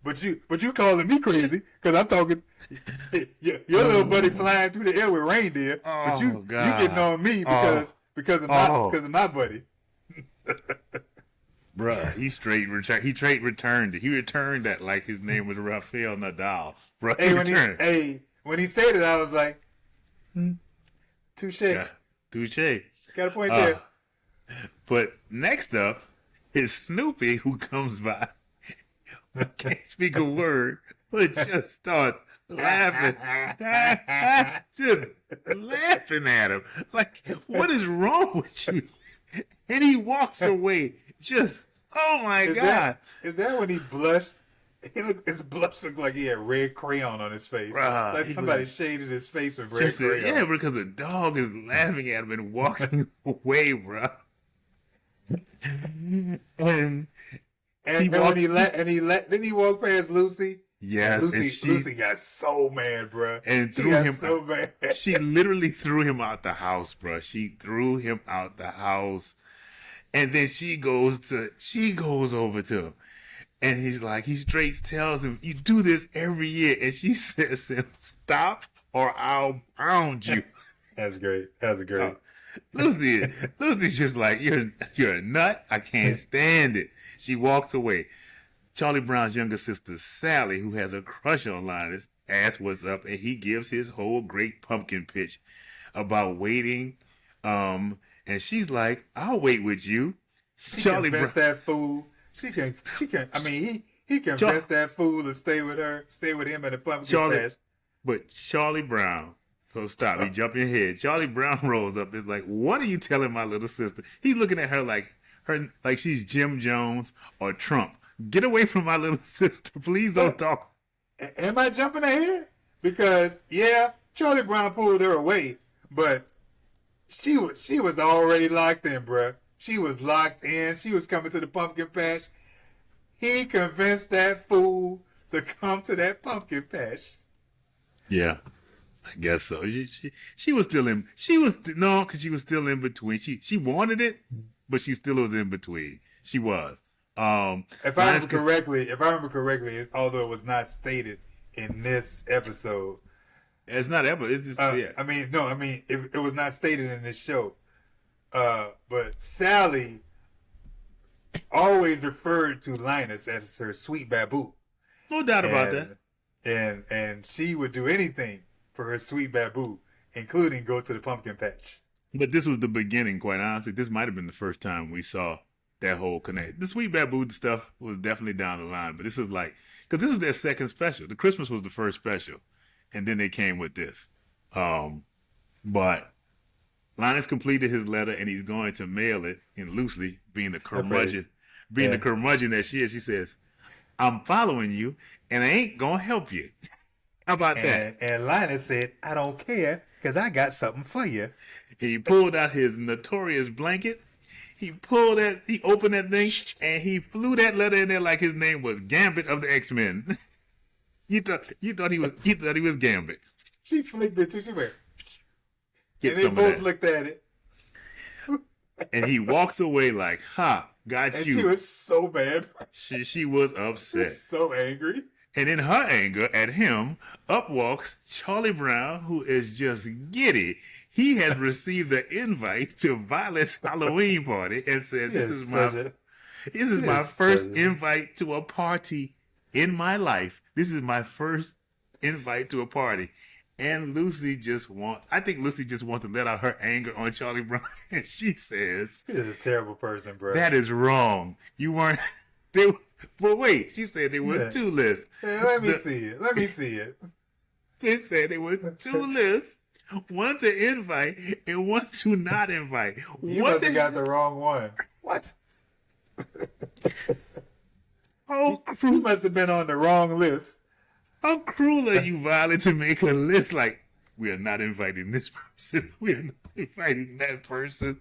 But you calling me crazy because I'm talking your little buddy flying through the air with reindeer. But you getting on me because of my buddy. Bruh, he straight returned it. He returned that like his name was Rafael Nadal. Bruh, when he said it, I was like, touche. Yeah, touche. Got a point there. But next up is Snoopy, who comes by. Can't speak a word, but just starts laughing. Just laughing at him. Like, what is wrong with you? and he walks away. Just, oh my God. Is that when he blushed? His blush looked like he had red crayon on his face. Bruh, Like somebody shaded his face with red crayon. Yeah, because the dog is laughing at him and walking away, bro. And when he walked past Lucy. Yes, Lucy got so mad, bro. And threw him so mad. She literally threw him out the house, bro. She threw him out the house. And then she goes over to him. And he straight tells him, you do this every year. And she says to him, stop or I'll pound you. That's great. That's great. Lucy's just like, you're a nut. I can't stand it. She walks away. Charlie Brown's younger sister, Sally, who has a crush on Linus, asks what's up. And he gives his whole great pumpkin pitch about waiting. And she's like, I'll wait with you. Charlie Brown. That fool. She can. I mean, he convinced that fool to stay with him at the pumpkin patch. But Charlie Brown, so stop. He jumping ahead. Charlie Brown rolls up. It's like, what are you telling my little sister? He's looking at her like she's Jim Jones or Trump. Get away from my little sister. Please don't talk. Am I jumping ahead? Because yeah, Charlie Brown pulled her away, but she was already locked in, bruh. She was locked in. She was coming to the pumpkin patch. He convinced that fool to come to that pumpkin patch. Yeah, I guess so. She was still in. Because she was still in between. She wanted it, but she still was in between. She was. If I remember correctly, although it was not stated in this episode, it's not ever. It's just yeah. I mean, it was not stated in this show. But Sally always referred to Linus as her sweet babu. No doubt about that. And she would do anything for her sweet babu, including go to the pumpkin patch. But this was the beginning, quite honestly. This might have been the first time we saw that whole connect. The sweet babu stuff was definitely down the line, but this was like, because this was their second special. The Christmas was the first special, and then they came with this. But Linus completed his letter, and he's going to mail it. And Lucy, being the curmudgeon that she is, she says, "I'm following you, and I ain't gonna help you." How about that? And Linus said, "I don't care, because I got something for you." He pulled out his notorious blanket. He opened that thing, and he flew that letter in there like his name was Gambit of the X-Men. you thought he was Gambit. She flicked it too. She went. Get and they both looked at it. And he walks away like, "Ha, got and you." She was so bad. She was upset. So angry. And in her anger at him, up walks Charlie Brown, who is just giddy. He has received the invite to Violet's Halloween party and said, This is my first invite to a party in my life. This is my first invite to a party." And Lucy I think Lucy just wants to let out her anger on Charlie Brown. And she says, "She is a terrible person, bro. That is wrong. You weren't." But wait, she said there were two lists. Yeah, let me see it. She said there were two lists. One to invite and one to not invite. You must have got the wrong one. What? You must have been on the wrong list. How cruel are you, Violet, to make a list like, we are not inviting this person, we are not inviting that person?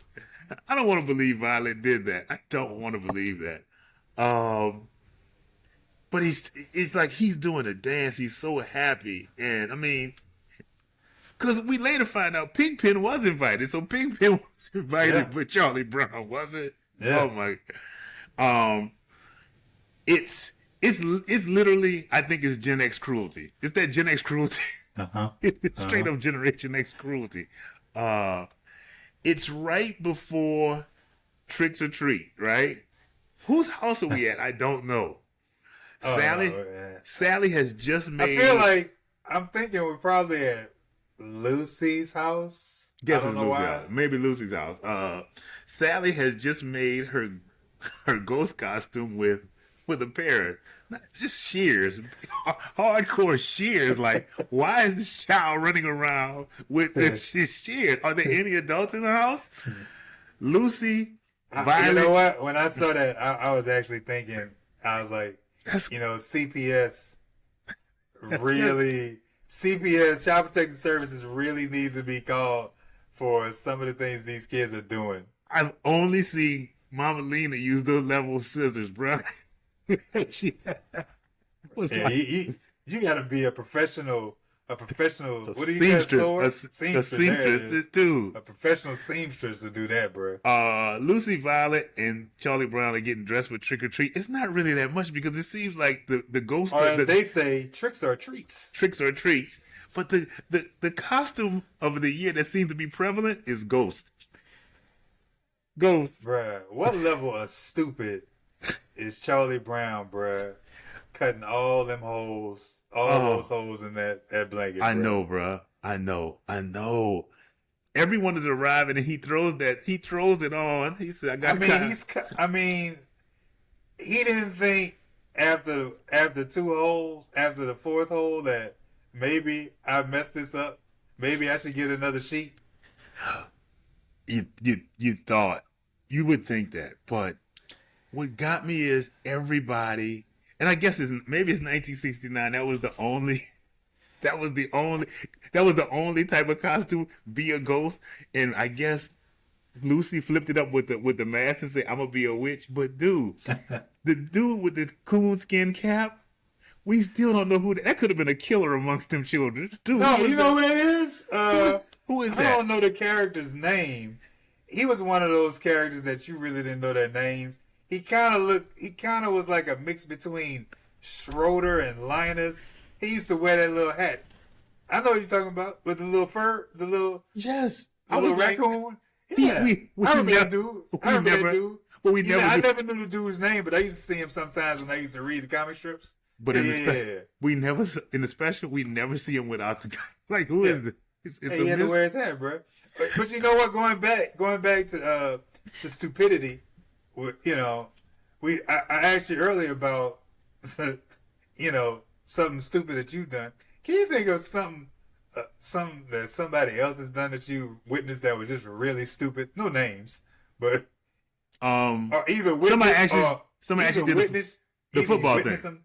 I don't want to believe Violet did that. I don't want to believe that. But it's like he's doing a dance. He's so happy. And, I mean, because we later find out Pigpen was invited. So Pigpen was invited, but Charlie Brown wasn't. Yeah. Oh, my God. It's literally, I think it's Gen X cruelty. It's that Gen X cruelty. It's straight up Generation X cruelty. It's right before Tricks or Treat, right? Whose house are we at? I don't know. Sally has just made. I feel like I'm thinking we're probably at Lucy's house. Guess it's Lucy's house. Maybe Lucy's house. Sally has just made her ghost costume with a pair of just shears, hardcore shears. Like, why is this child running around with this shears? Are there any adults in the house? Lucy You know Violent. what? When I saw that, I was actually thinking, I was like, That's, CPS that's just, really, CPS, Child Protective Services really needs to be called for some of the things these kids are doing. I've only seen Mama Lena use those level of scissors, bro. She was Yeah, like you got to be a professional. a What do you got? seamstress, Sword? a Seamstress. There it seamstress is. too. A professional seamstress to do that, bro. Lucy Violet and Charlie Brown are getting dressed for trick or treat. It's not really that much because it seems like the ghost. Or as they say, tricks are treats. Tricks or treats. But the costume of the year that seems to be prevalent is Ghost. Ghost. Bruh, what level of stupid is Charlie Brown, bruh? Cutting all them holes, those holes in that blanket. I bruh. know, bruh. I know. Everyone is arriving and he throws it on. He said, I got He didn't think after 2 holes, after the 4th hole, that maybe I messed this up. Maybe I should get another sheet. You thought you would think that, but what got me is everybody, and I guess maybe it's 1969. That was the only type of costume be a ghost, and I guess Lucy flipped it up with the mask and said, "I'm gonna be a witch." But dude, the dude with the coonskin cap, we still don't know who that could have been a killer amongst them children. Dude, No, you know who that is? who is I that? don't know the character's name. He was one of those characters that you really didn't know their names. He kind of was like a mix between Schroeder and Linus. He used to wear that little hat. I know what you're talking about, with the little fur, the little raccoon. Yeah, I remember that dude. But we never. I never knew the dude's name, but I used to see him sometimes when I used to read the comic strips. But we never in the special we never see him without the guy. Who is this? He had to wear his hat, bro. But you know what? Going back to the stupidity. I asked you earlier about something stupid that you've done. Can you think of something that somebody else has done that you witnessed that was just really stupid? No names, but or either witness somebody actually did witness the football thing. Them,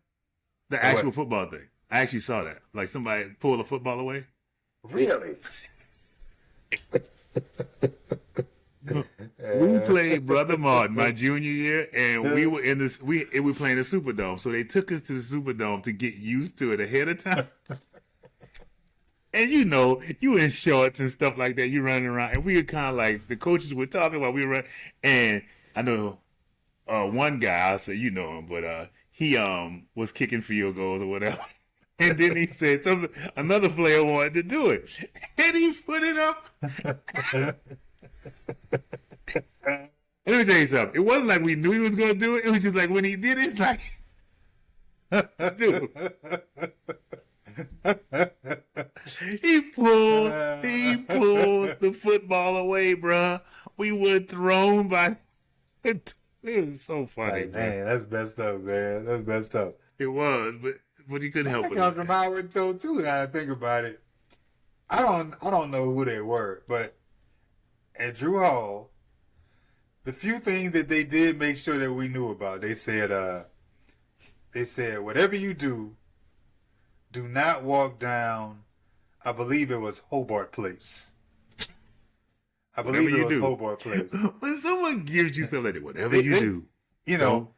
the actual football thing. I actually saw that. Like somebody pulled a football away. Really? We played Brother Martin my junior year, and we were we were playing the Superdome. So they took us to the Superdome to get used to it ahead of time. And you in shorts and stuff like that, you running around, and we were kind of like the coaches were talking while we were running. And I know one guy, I'll say you know him, but he was kicking field goals or whatever. And then he said another player wanted to do it, and he put it up. Let me tell you something. It wasn't like we knew he was going to do it. It was just like when he did it, it's like, dude. He pulled the football away, bruh. We were thrown by. It was so funny, like, man. That's messed up, man. That's messed up. It was, but he couldn't help it. That comes from Howard too. Now I think about it, I don't know who they were, but at Drew Hall, the few things that they did make sure that we knew about, they said whatever you do not walk down. I believe it was Hobart Place. Hobart Place. When someone gives you something like that, whatever you do,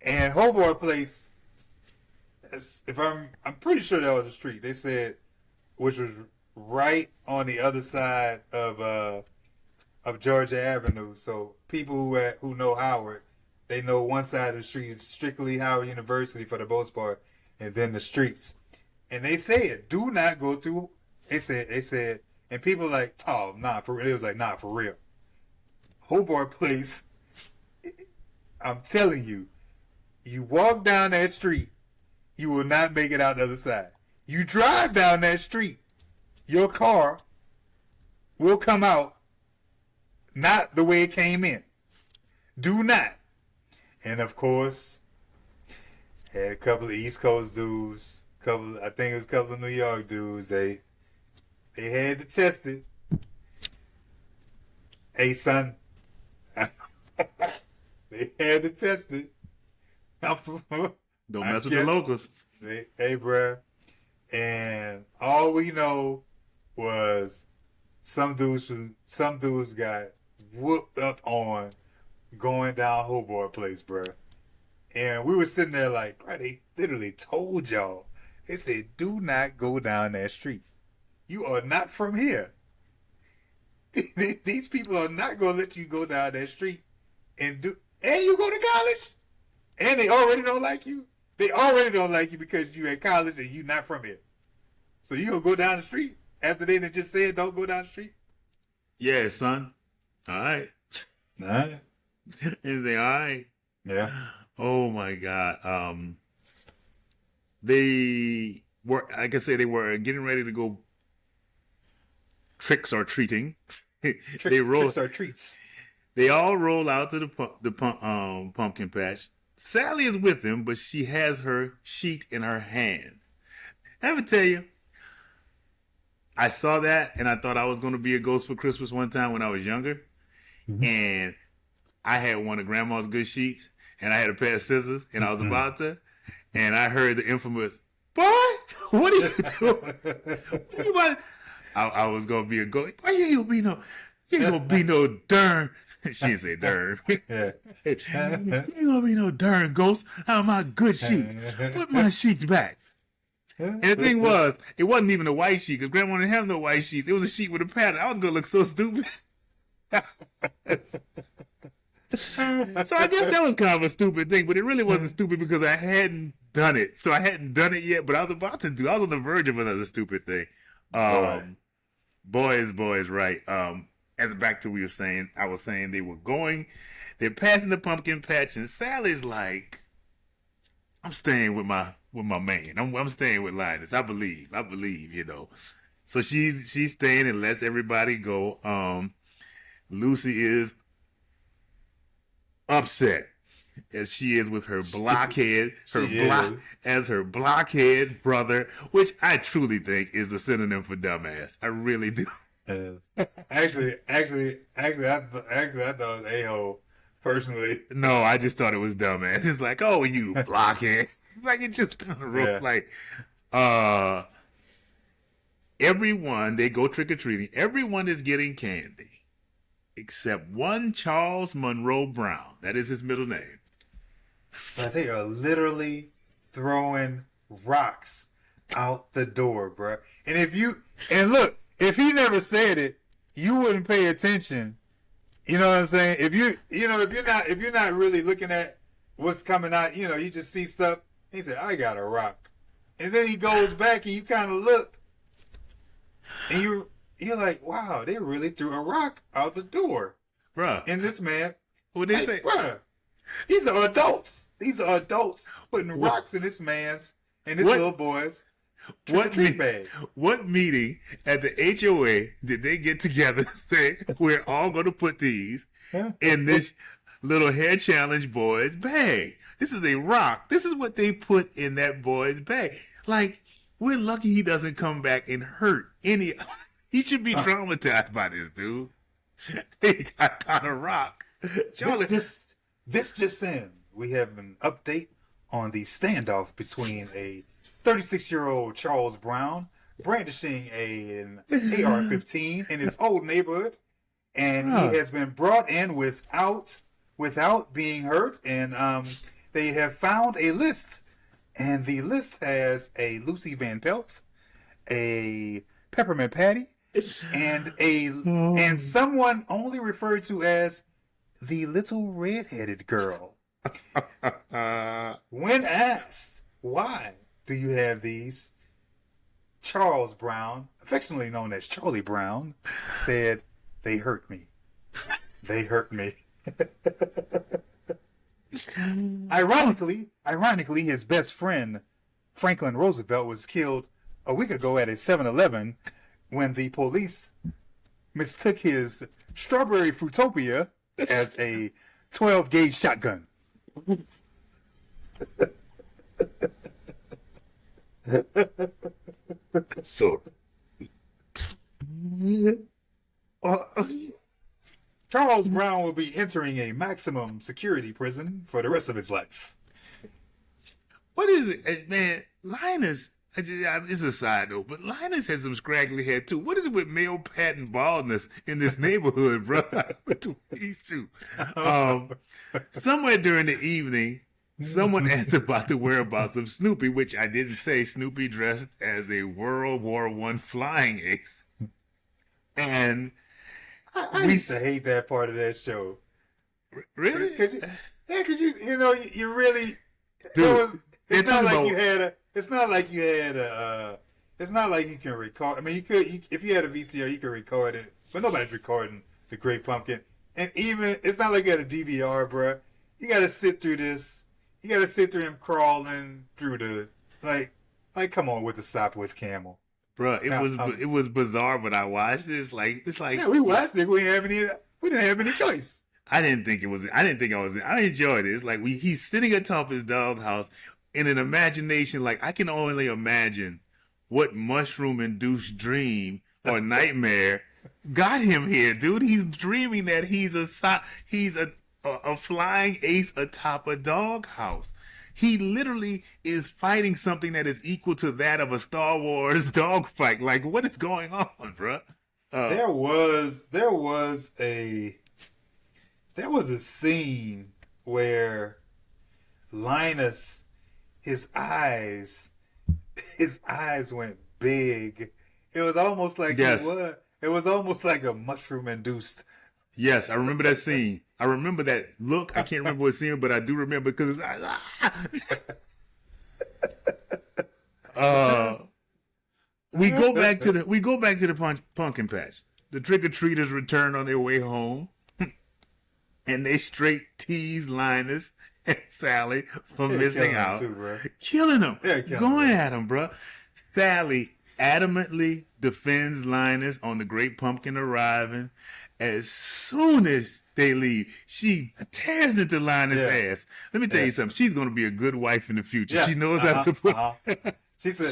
and Hobart Place. If I'm pretty sure that was the street. They said, which was right on the other side of Georgia Avenue. So people who know Howard, they know one side of the street is strictly Howard University for the most part, and then the streets. And they said, do not go through. They said, and people were like, oh, nah, for real. It was like, nah, for real. Hobart Place. I'm telling you, you walk down that street, you will not make it out the other side. You drive down that street, your car will come out not the way it came in. Do not. And of course, had a couple of East Coast dudes, I think it was a couple of New York dudes. They had to test it. Hey son, They had to test it. Don't mess with the locals. Hey, bruh. And all we know was some dudes got whooped up on going down Hobart Place, bruh. And we were sitting there like, bruh, they literally told y'all. They said, do not go down that street. You are not from here. These people are not going to let you go down that street and you go to college. And they already don't like you. They already don't like you because you at college and you not from here. So you going to go down the street after they just said don't go down the street? Yeah, son. All right. All right. And they, all right. Yeah. Oh, my God. They were, like I said, they were getting ready to go tricks or treating. Tricks or treats. They all roll out to the pumpkin patch. Sally is with them, but she has her sheet in her hand. I ever tell you, I saw that and I thought I was going to be a ghost for Christmas one time when I was younger. Mm-hmm. And I had one of Grandma's good sheets and I had a pair of scissors and I was about to, and I heard the infamous, boy, what are you doing? What are you about? I was going to be a ghost. Why you ain't going to be no darn. She didn't say darn. Yeah. You ain't gonna be no darn ghost out of my good sheets. Put my sheets back. And the thing was, it wasn't even a white sheet because Grandma didn't have no white sheets. It was a sheet with a pattern. I was gonna look so stupid. So I guess that was kind of a stupid thing, but it really wasn't stupid because I hadn't done it. So I hadn't done it yet, but I was about to do. I was on the verge of another stupid thing. Boys, right. As back to what I was saying they're passing the pumpkin patch, and Sally's like, I'm staying with my man. I'm staying with Linus. I believe, you know. So she's staying and lets everybody go. Lucy is upset as she is with her blockhead, her blockhead brother, which I truly think is a synonym for dumbass. I really do. Actually, I thought it was a-hole, personally. No, I just thought it was dumbass. It's like, oh, you blockhead. Like, it just kind of rough. Like, everyone, they go trick-or-treating. Everyone is getting candy, except one Charles Monroe Brown. That is his middle name. But they are literally throwing rocks out the door, bro. And look, if he never said it, you wouldn't pay attention. You know what I'm saying? If you're not really looking at what's coming out, you just see stuff. He said, "I got a rock," and then he goes back and you kind of look, and you're like, "Wow, they really threw a rock out the door, bruh." And this man, what they say, bruh? These are adults. These are adults putting rocks in this man's and this little boy's. What meeting at the HOA did they get together and say, we're all going to put these in this little hair challenge boy's bag? This is a rock. This is what they put in that boy's bag. Like, we're lucky he doesn't come back and hurt any. He should be traumatized by this, dude. He got a rock. This just in. We have an update on the standoff between a 36-year-old Charles Brown brandishing an AR-15 in his old neighborhood, and he has been brought in without being hurt. And they have found a list, and the list has a Lucy Van Pelt, a Peppermint Patty, and someone only referred to as the little red-headed girl. When asked why do you have these, Charles Brown, affectionately known as Charlie Brown, said, "They hurt me. They hurt me." Ironically, his best friend, Franklin Roosevelt, was killed a week ago at a 7-Eleven when the police mistook his strawberry Fruitopia as a 12-gauge shotgun. So, Charles Brown will be entering a maximum security prison for the rest of his life. What is it, man? Linus. It's a side note, but Linus has some scraggly hair too. What is it with male pattern baldness in this neighborhood, bro? Between these two. Somewhere during the evening, someone asked about the whereabouts of Snoopy, which I didn't say. Snoopy dressed as a World War I flying ace, and I used to hate that part of that show. Really? Cause you really. Dude, It's not like you had a. It's not like you had a. It's not like you can record. I mean, if you had a VCR, you could record it, but nobody's recording the Great Pumpkin. And even it's not like you had a DVR, bruh. You got to sit through this. You got to sit through him crawling through the like. Come on with the Sopwith Camel, bro. It was bizarre, but I watched it. It's like yeah, we watched it. We didn't have any choice. I enjoyed it. It's like he's sitting atop his doghouse in an imagination. Like I can only imagine what mushroom-induced dream or nightmare got him here, dude. He's dreaming that he's a flying ace atop a doghouse. He literally is fighting something that is equal to that of a Star Wars dogfight. Like, what is going on, bro? There was a scene where Linus, his eyes went big. It was almost like yes. It was almost like a mushroom-induced. Yes, I remember that scene. I remember that look. I can't remember what scene, but I do remember because his eyes. We go back to the pumpkin patch. The trick-or-treaters return on their way home. And they straight tease Linus and Sally for missing out. Killing them. Going at him, bro. Sally adamantly defends Linus on the Great Pumpkin arriving. As soon as they leave, she tears into Linus' ass. Let me tell you something. She's going to be a good wife in the future. Yeah. She knows how to support. She said,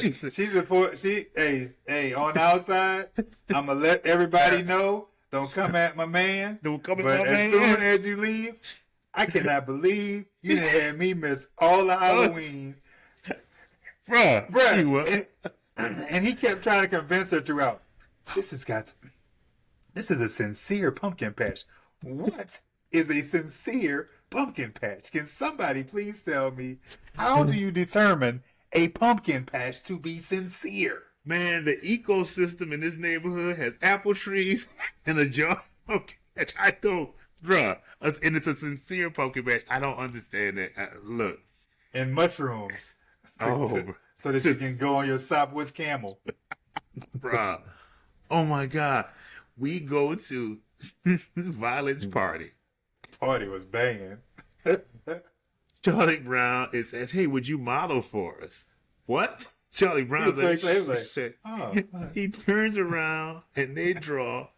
hey, on the outside, I'm going to let everybody know. Don't come at my man. Don't come at my man. But as soon as you leave, I cannot believe you done had me miss all the Halloween. Bruh. And he kept trying to convince her throughout. This is a sincere pumpkin patch. What is a sincere pumpkin patch? Can somebody please tell me, how do you determine a pumpkin patch to be sincere? Man, the ecosystem in this neighborhood has apple trees and a jar of pumpkin patch. I don't, bruh. And it's a sincere pumpkin patch. I don't understand that. Look. And mushrooms. So that you can go on your Sopwith Camel. Bruh. Oh my God. We go to Violet's party. Party was banging. Charlie Brown says, hey, would you model for us? What? Charlie Brown's he turns around and they draw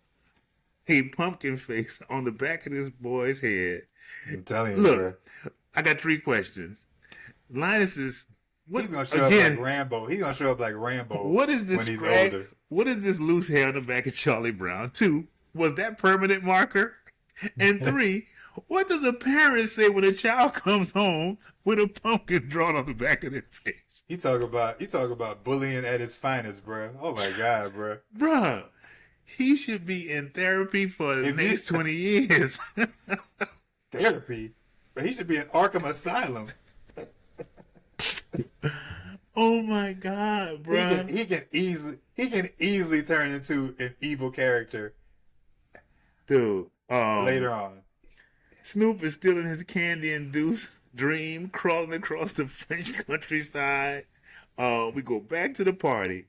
a pumpkin face on the back of this boy's head. I'm telling you, look, I got 3 questions. Linus is he's gonna show up like Rambo. He's gonna show up like Rambo. What is this when he's older? What is this loose hair on the back of Charlie Brown? 2, was that permanent marker? And 3, what does a parent say when a child comes home with a pumpkin drawn on the back of their face? He talk about bullying at its finest, bro. Oh my God, bro. Bruh, he should be in therapy for the next 20 years. Therapy? But he should be in Arkham Asylum. Oh my God, bro. He can easily turn into an evil character. Dude, later on. Snoop is still in his candy-induced dream, crawling across the French countryside. We go back to the party.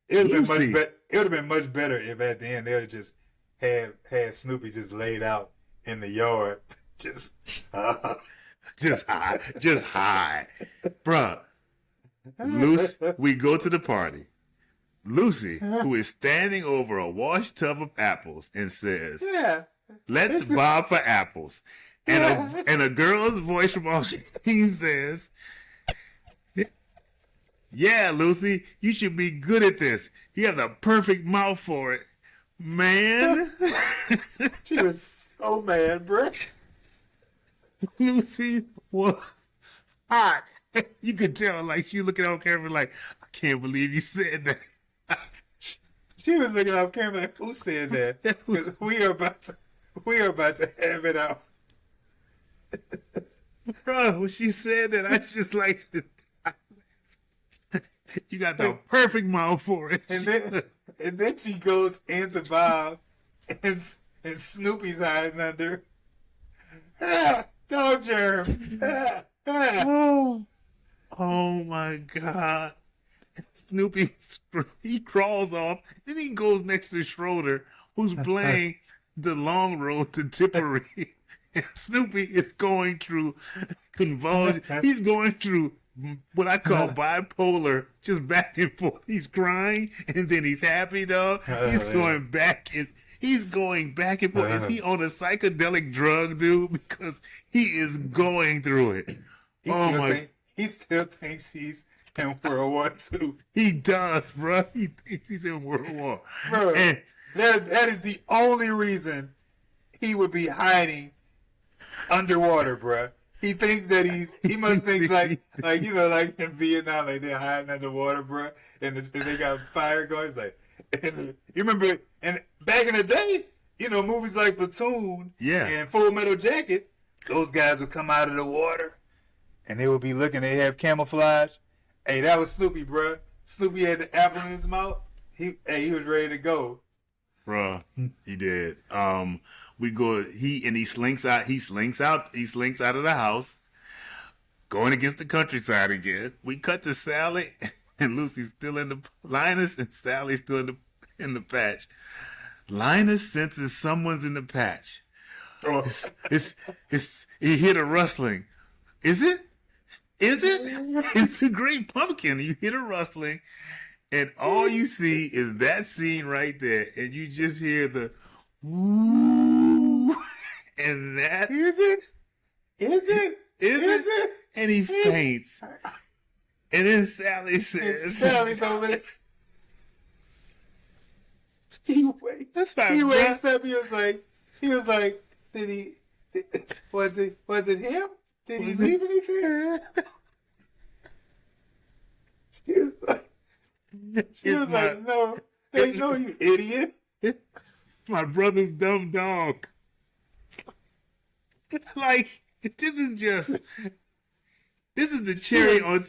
It would have been much better if at the end they would have just had Snoopy just laid out in the yard, just high, bruh. Lucy, we go to the party. Lucy, who is standing over a wash tub of apples, and says, "Yeah, let's bob for apples." And a girl's voice from off screen says, "Yeah, Lucy, you should be good at this. You have the perfect mouth for it." Man. She was so mad, bruh. Lucy was hot. You could tell, like, she looking on camera like, I can't believe you said that. She was looking off camera like, who said that? 'Cause we are about to have it out. Bro, when she said that, I just like to you got the perfect mouth for it. And then she goes into Bob and Snoopy's hiding under. Dog germs. Oh my God. Snoopy, he crawls off, then he goes next to Schroeder, who's playing the long road to Tipperary. And Snoopy is going through convulsion. He's going through what I call bipolar, just back and forth. He's crying and then he's happy though. He's going back and forth. Is he on a psychedelic drug, dude? Because he is going through it. He still thinks he's in World War II. He does, bro. He thinks he's in World War. Bro, And that is the only reason he would be hiding underwater, bro. He thinks that he must think like in Vietnam, like they're hiding underwater, bro, and they got fire going. It's like, and you remember, and back in the day, movies like Platoon, and Full Metal Jacket, those guys would come out of the water, and they would be looking. They have camouflage. Hey, that was Snoopy, bro. Snoopy had the apple in his mouth. He was ready to go. Bruh, he did. He slinks out of the house, going against the countryside again. We cut to Sally and Lucy's still in the Linus and Sally's still in the patch. Linus senses someone's in the patch. He hear a rustling. Is it? It's a great pumpkin. You hear a rustling. And all you see is that scene right there, and you just hear the woo, and that is it? And he faints. And then Sally says, "Sally's over there." He wakes up. He was like, was it him? Did he leave anything? She was like, no, they know, you idiot. My brother's dumb dog. Like, this is the cherry on...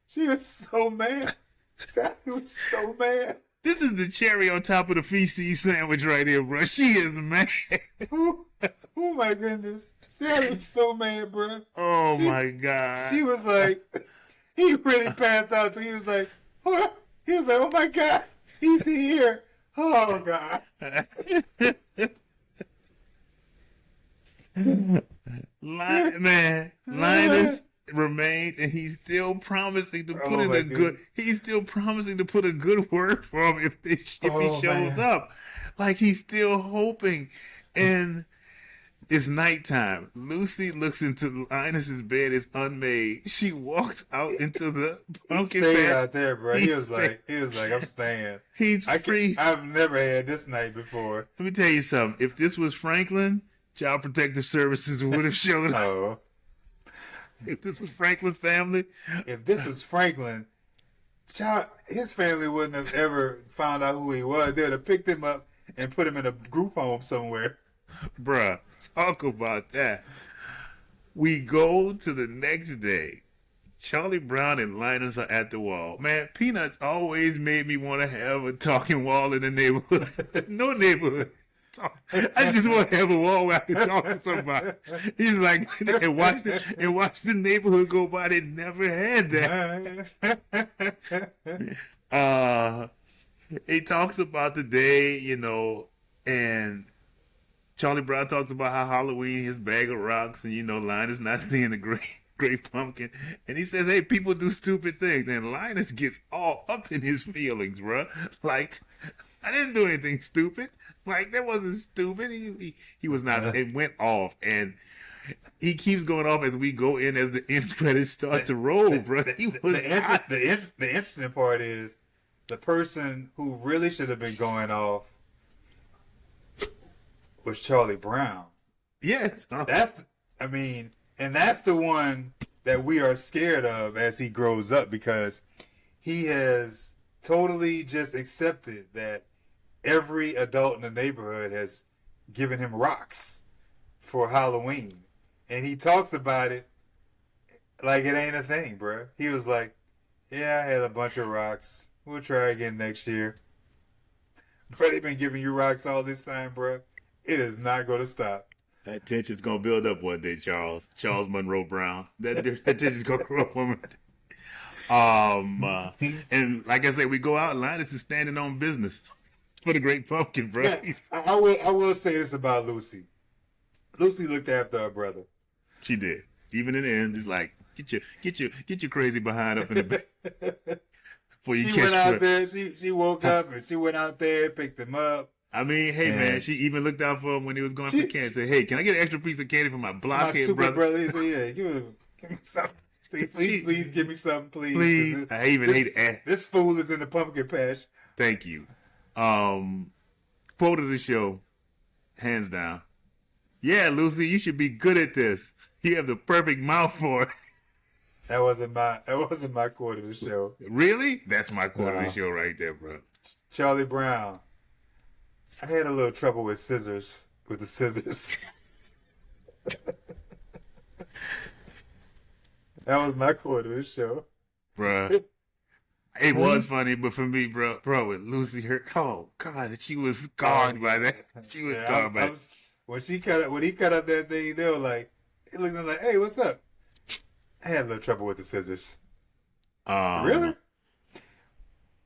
She was so mad. Sally was so mad. This is the cherry on top of the feces sandwich right here, bro. She is mad. Oh my goodness. Sally was so mad, bro. Oh my God. She was like, he really passed out. So he was like, what? He was like, oh my God, he's here. Oh God. Linus remains, and he's still promising to put a good word for him if he shows up. Like, he's still hoping. And it's nighttime. Lucy looks into Linus's bed. It's unmade. She walks out into the pumpkin patch. He stayed out there, bro. He was like, I'm staying. He's free. I've never had this night before. Let me tell you something. If this was Franklin, Child Protective Services would have shown up. Oh. If this was Franklin's family. If this was Franklin, his family wouldn't have ever found out who he was. They would have picked him up and put him in a group home somewhere. Bruh, talk about that. We go to the next day. Charlie Brown and Linus are at the wall. Man, Peanuts always made me want to have a talking wall in the neighborhood. No neighborhood. I just want to have a wall where I can talk to somebody. He's like, and watch the neighborhood go by. They never had that. He talks about the day, and Charlie Brown talks about how Halloween, his bag of rocks, and Linus not seeing the great pumpkin, and he says, "Hey, people do stupid things," and Linus gets all up in his feelings, bro. Like, I didn't do anything stupid. Like, that wasn't stupid. He was not. It went off, and he keeps going off as we go in as the end credits start to roll, bro. The interesting part is the person who really should have been going off was Charlie Brown. Yes. And that's the one that we are scared of as he grows up, because he has totally just accepted that every adult in the neighborhood has given him rocks for Halloween. And he talks about it like it ain't a thing, bro. He was like, yeah, I had a bunch of rocks. We'll try again next year. But they've been giving you rocks all this time, bro. It is not going to stop. That tension's going to build up one day, Charles. Charles Monroe Brown. That tension's going to grow up one day. And like I said, we go out, and Linus is standing on business for the Great Pumpkin, bro. Yeah, I will say this about Lucy. Lucy looked after her brother. She did. Even in the end, it's like, get your crazy behind up in the back. She went out there. She woke up and she went out there, picked him up. I mean, hey, man, she even looked out for him when he was going for candy. Said, hey, can I get an extra piece of candy for my blockhead brother? He said, yeah, give me something. See, please give me something, please. Please. I even hate it. This fool is in the pumpkin patch. Thank you. Quote of the show, hands down. Yeah, Lucy, you should be good at this. You have the perfect mouth for it. That wasn't my quote of the show. Really? That's my quote of the show right there, bro. Charlie Brown. I had a little trouble with scissors. With the scissors. That was my quote of the show. Bruh. It was funny, but for me, bro, with Lucy, oh, God, she was scarred by that. She was scarred by that. When he cut up that thing, they were like, he looked at me like, hey, what's up? I had a little trouble with the scissors. Really?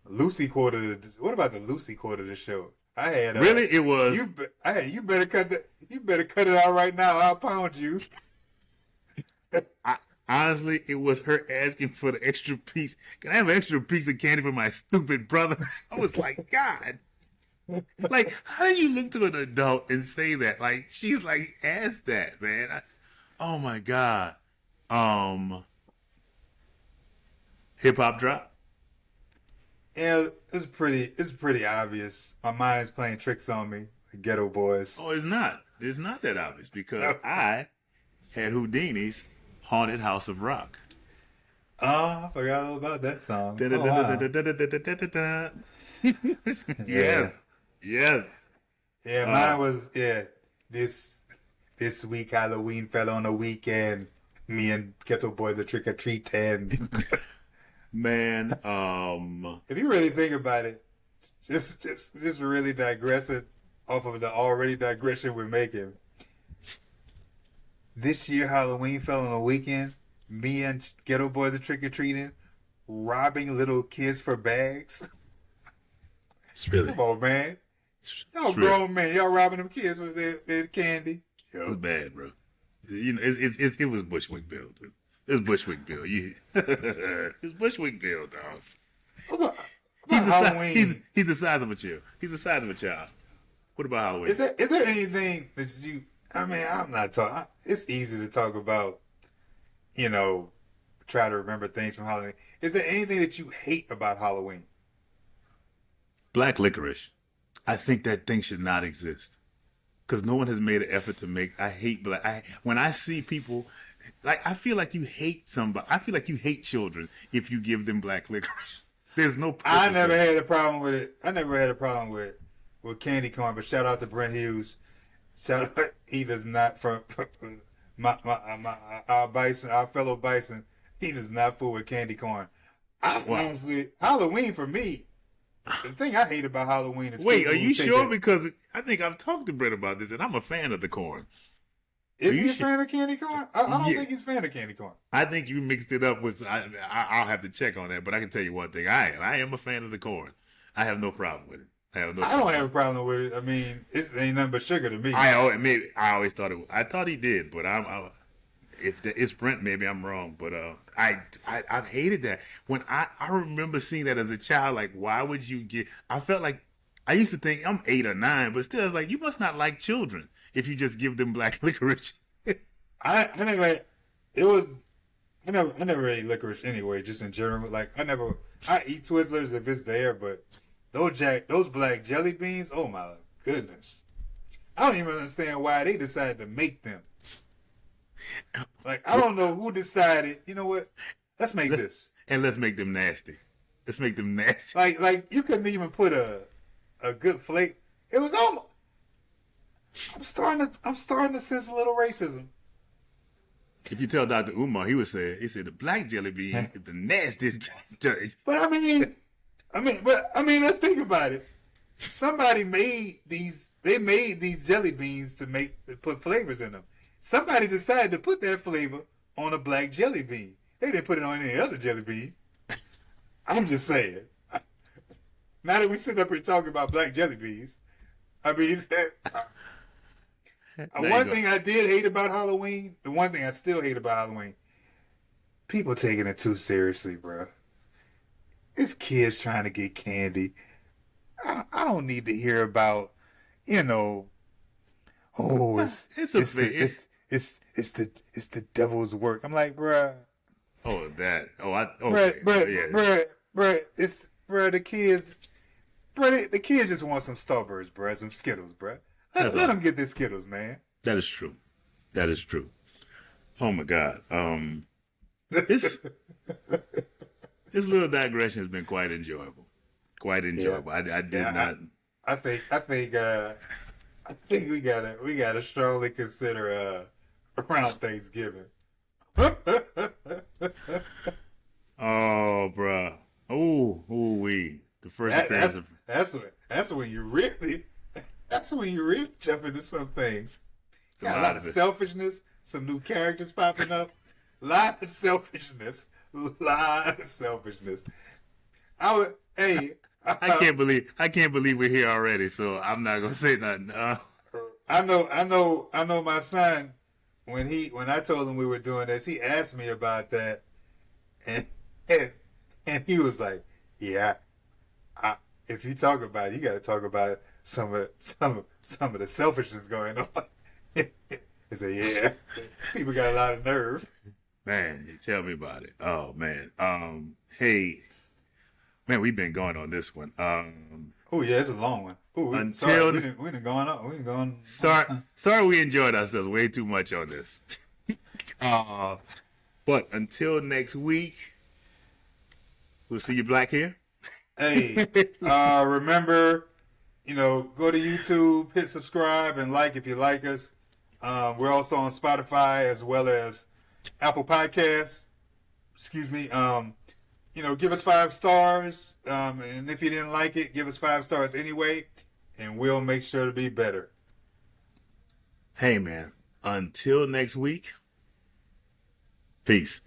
Lucy quoted. What about the Lucy quote of the show? I had. Really, it was. You better cut that. You better cut it out right now. I'll pound you. Honestly, it was her asking for the extra piece. Can I have an extra piece of candy for my stupid brother? I was like, God. Like, how do you look to an adult and say that? Like, she's like, ask that, man. Oh my God. Hip hop drop. Yeah, it's pretty obvious. My mind's playing tricks on me. The Ghetto Boys. Oh, it's not. It's not that obvious because I had Houdini's Haunted House of Rock. Oh, I forgot all about that song. Yes. Yes. Yeah, mine was, this week Halloween fell on a weekend. Me and Ghetto Boys are trick or treat, and man, if you really think about it, just really digressing off of the already digression we're making. This year Halloween fell on a weekend. Me and Ghetto Boys are trick or treating, robbing little kids for bags. It's really, come on, man. Y'all grown men, y'all robbing them kids with their candy. It was bad, bro. You know, it was Bushwick Bill, dude. It was Bushwick Bill. It's Bushwick Bill, dog. He's the size of a child. He's the size of a child. What about Halloween? Is there anything that you? I mean, I'm not talking. It's easy to talk about. You know, try to remember things from Halloween. Is there anything that you hate about Halloween? Black licorice. I think that thing should not exist. Because no one has made an effort to make. I hate black. When I see people, like, I feel like you hate somebody. I feel like you hate children if you give them black licorice. There's no. I never had a problem with it. I never had a problem with candy corn. But shout out to Brent Hughes. Shout out. He does not for our bison, our fellow bison. He does not fool with candy corn. Honestly, Halloween for me. The thing I hate about Halloween is... Wait, are you sure? Because I think I've talked to Brett about this, and I'm a fan of the corn. Is he a fan of candy corn? I don't think he's a fan of candy corn. I think you mixed it up with... I'll have to check on that, but I can tell you one thing. I am a fan of the corn. I have no problem with it. I don't have a problem with it. I mean, it ain't nothing but sugar to me. I always thought it... I thought he did, but if it's Brent, maybe I'm wrong, but I've hated that. When I remember seeing that as a child, like, why would you get? I felt like I used to think I'm 8 or 9, but still, I was like, you must not like children if you just give them black licorice. I never ate licorice anyway, just in general. Like I eat Twizzlers if it's there, but those black jelly beans, oh my goodness, I don't even understand why they decided to make them. Like, I don't know who decided, you know what? Let's make this. And let's make them nasty. Let's make them nasty. Like you couldn't even put a good flavor. It was almost. I'm starting to sense a little racism. If you tell Dr. Umar, he said the black jelly bean is the nastiest jelly. But I mean, let's think about it. Somebody made these. They made these jelly beans to put flavors in them. Somebody decided to put that flavor on a black jelly bean. They didn't put it on any other jelly bean. I'm just saying. Now that we sit up here talking about black jelly beans, I mean, one thing I did hate about Halloween, the one thing I still hate about Halloween, people taking it too seriously, bro. It's kids trying to get candy. I don't need to hear about, oh, it's the devil's work. I'm like, bruh. Oh, that. Oh, I. Oh, Bruh, the kids just want some Starburst, bruh, some Skittles, bruh. Let them get their Skittles, man. That is true. That is true. Oh my God. This little digression has been quite enjoyable. Quite enjoyable. Yeah. I did not. I think we gotta strongly consider around Thanksgiving. Oh, bruh. Ooh, the first appearance. That's when you really jump into some things. Got a lot of selfishness, some new characters popping up, lot of selfishness. I can't believe we're here already, so I'm not gonna say nothing. I know my son, when I told him we were doing this, he asked me about that, and he was like, yeah, if you talk about it, you got to talk about some of the selfishness going on. He said, yeah, people got a lot of nerve. Man, you tell me about it. Oh man. Hey, man, we've been going on this one. Oh yeah, it's a long one. Ooh, we done gone on. We done gone. Sorry, we enjoyed ourselves way too much on this. But until next week, we'll see you black here. Hey, remember, go to YouTube, hit subscribe, and like if you like us. We're also on Spotify as well as Apple Podcasts. Excuse me. Give us 5 stars. And if you didn't like it, give us 5 stars anyway, and we'll make sure to be better. Hey, man. Until next week, peace.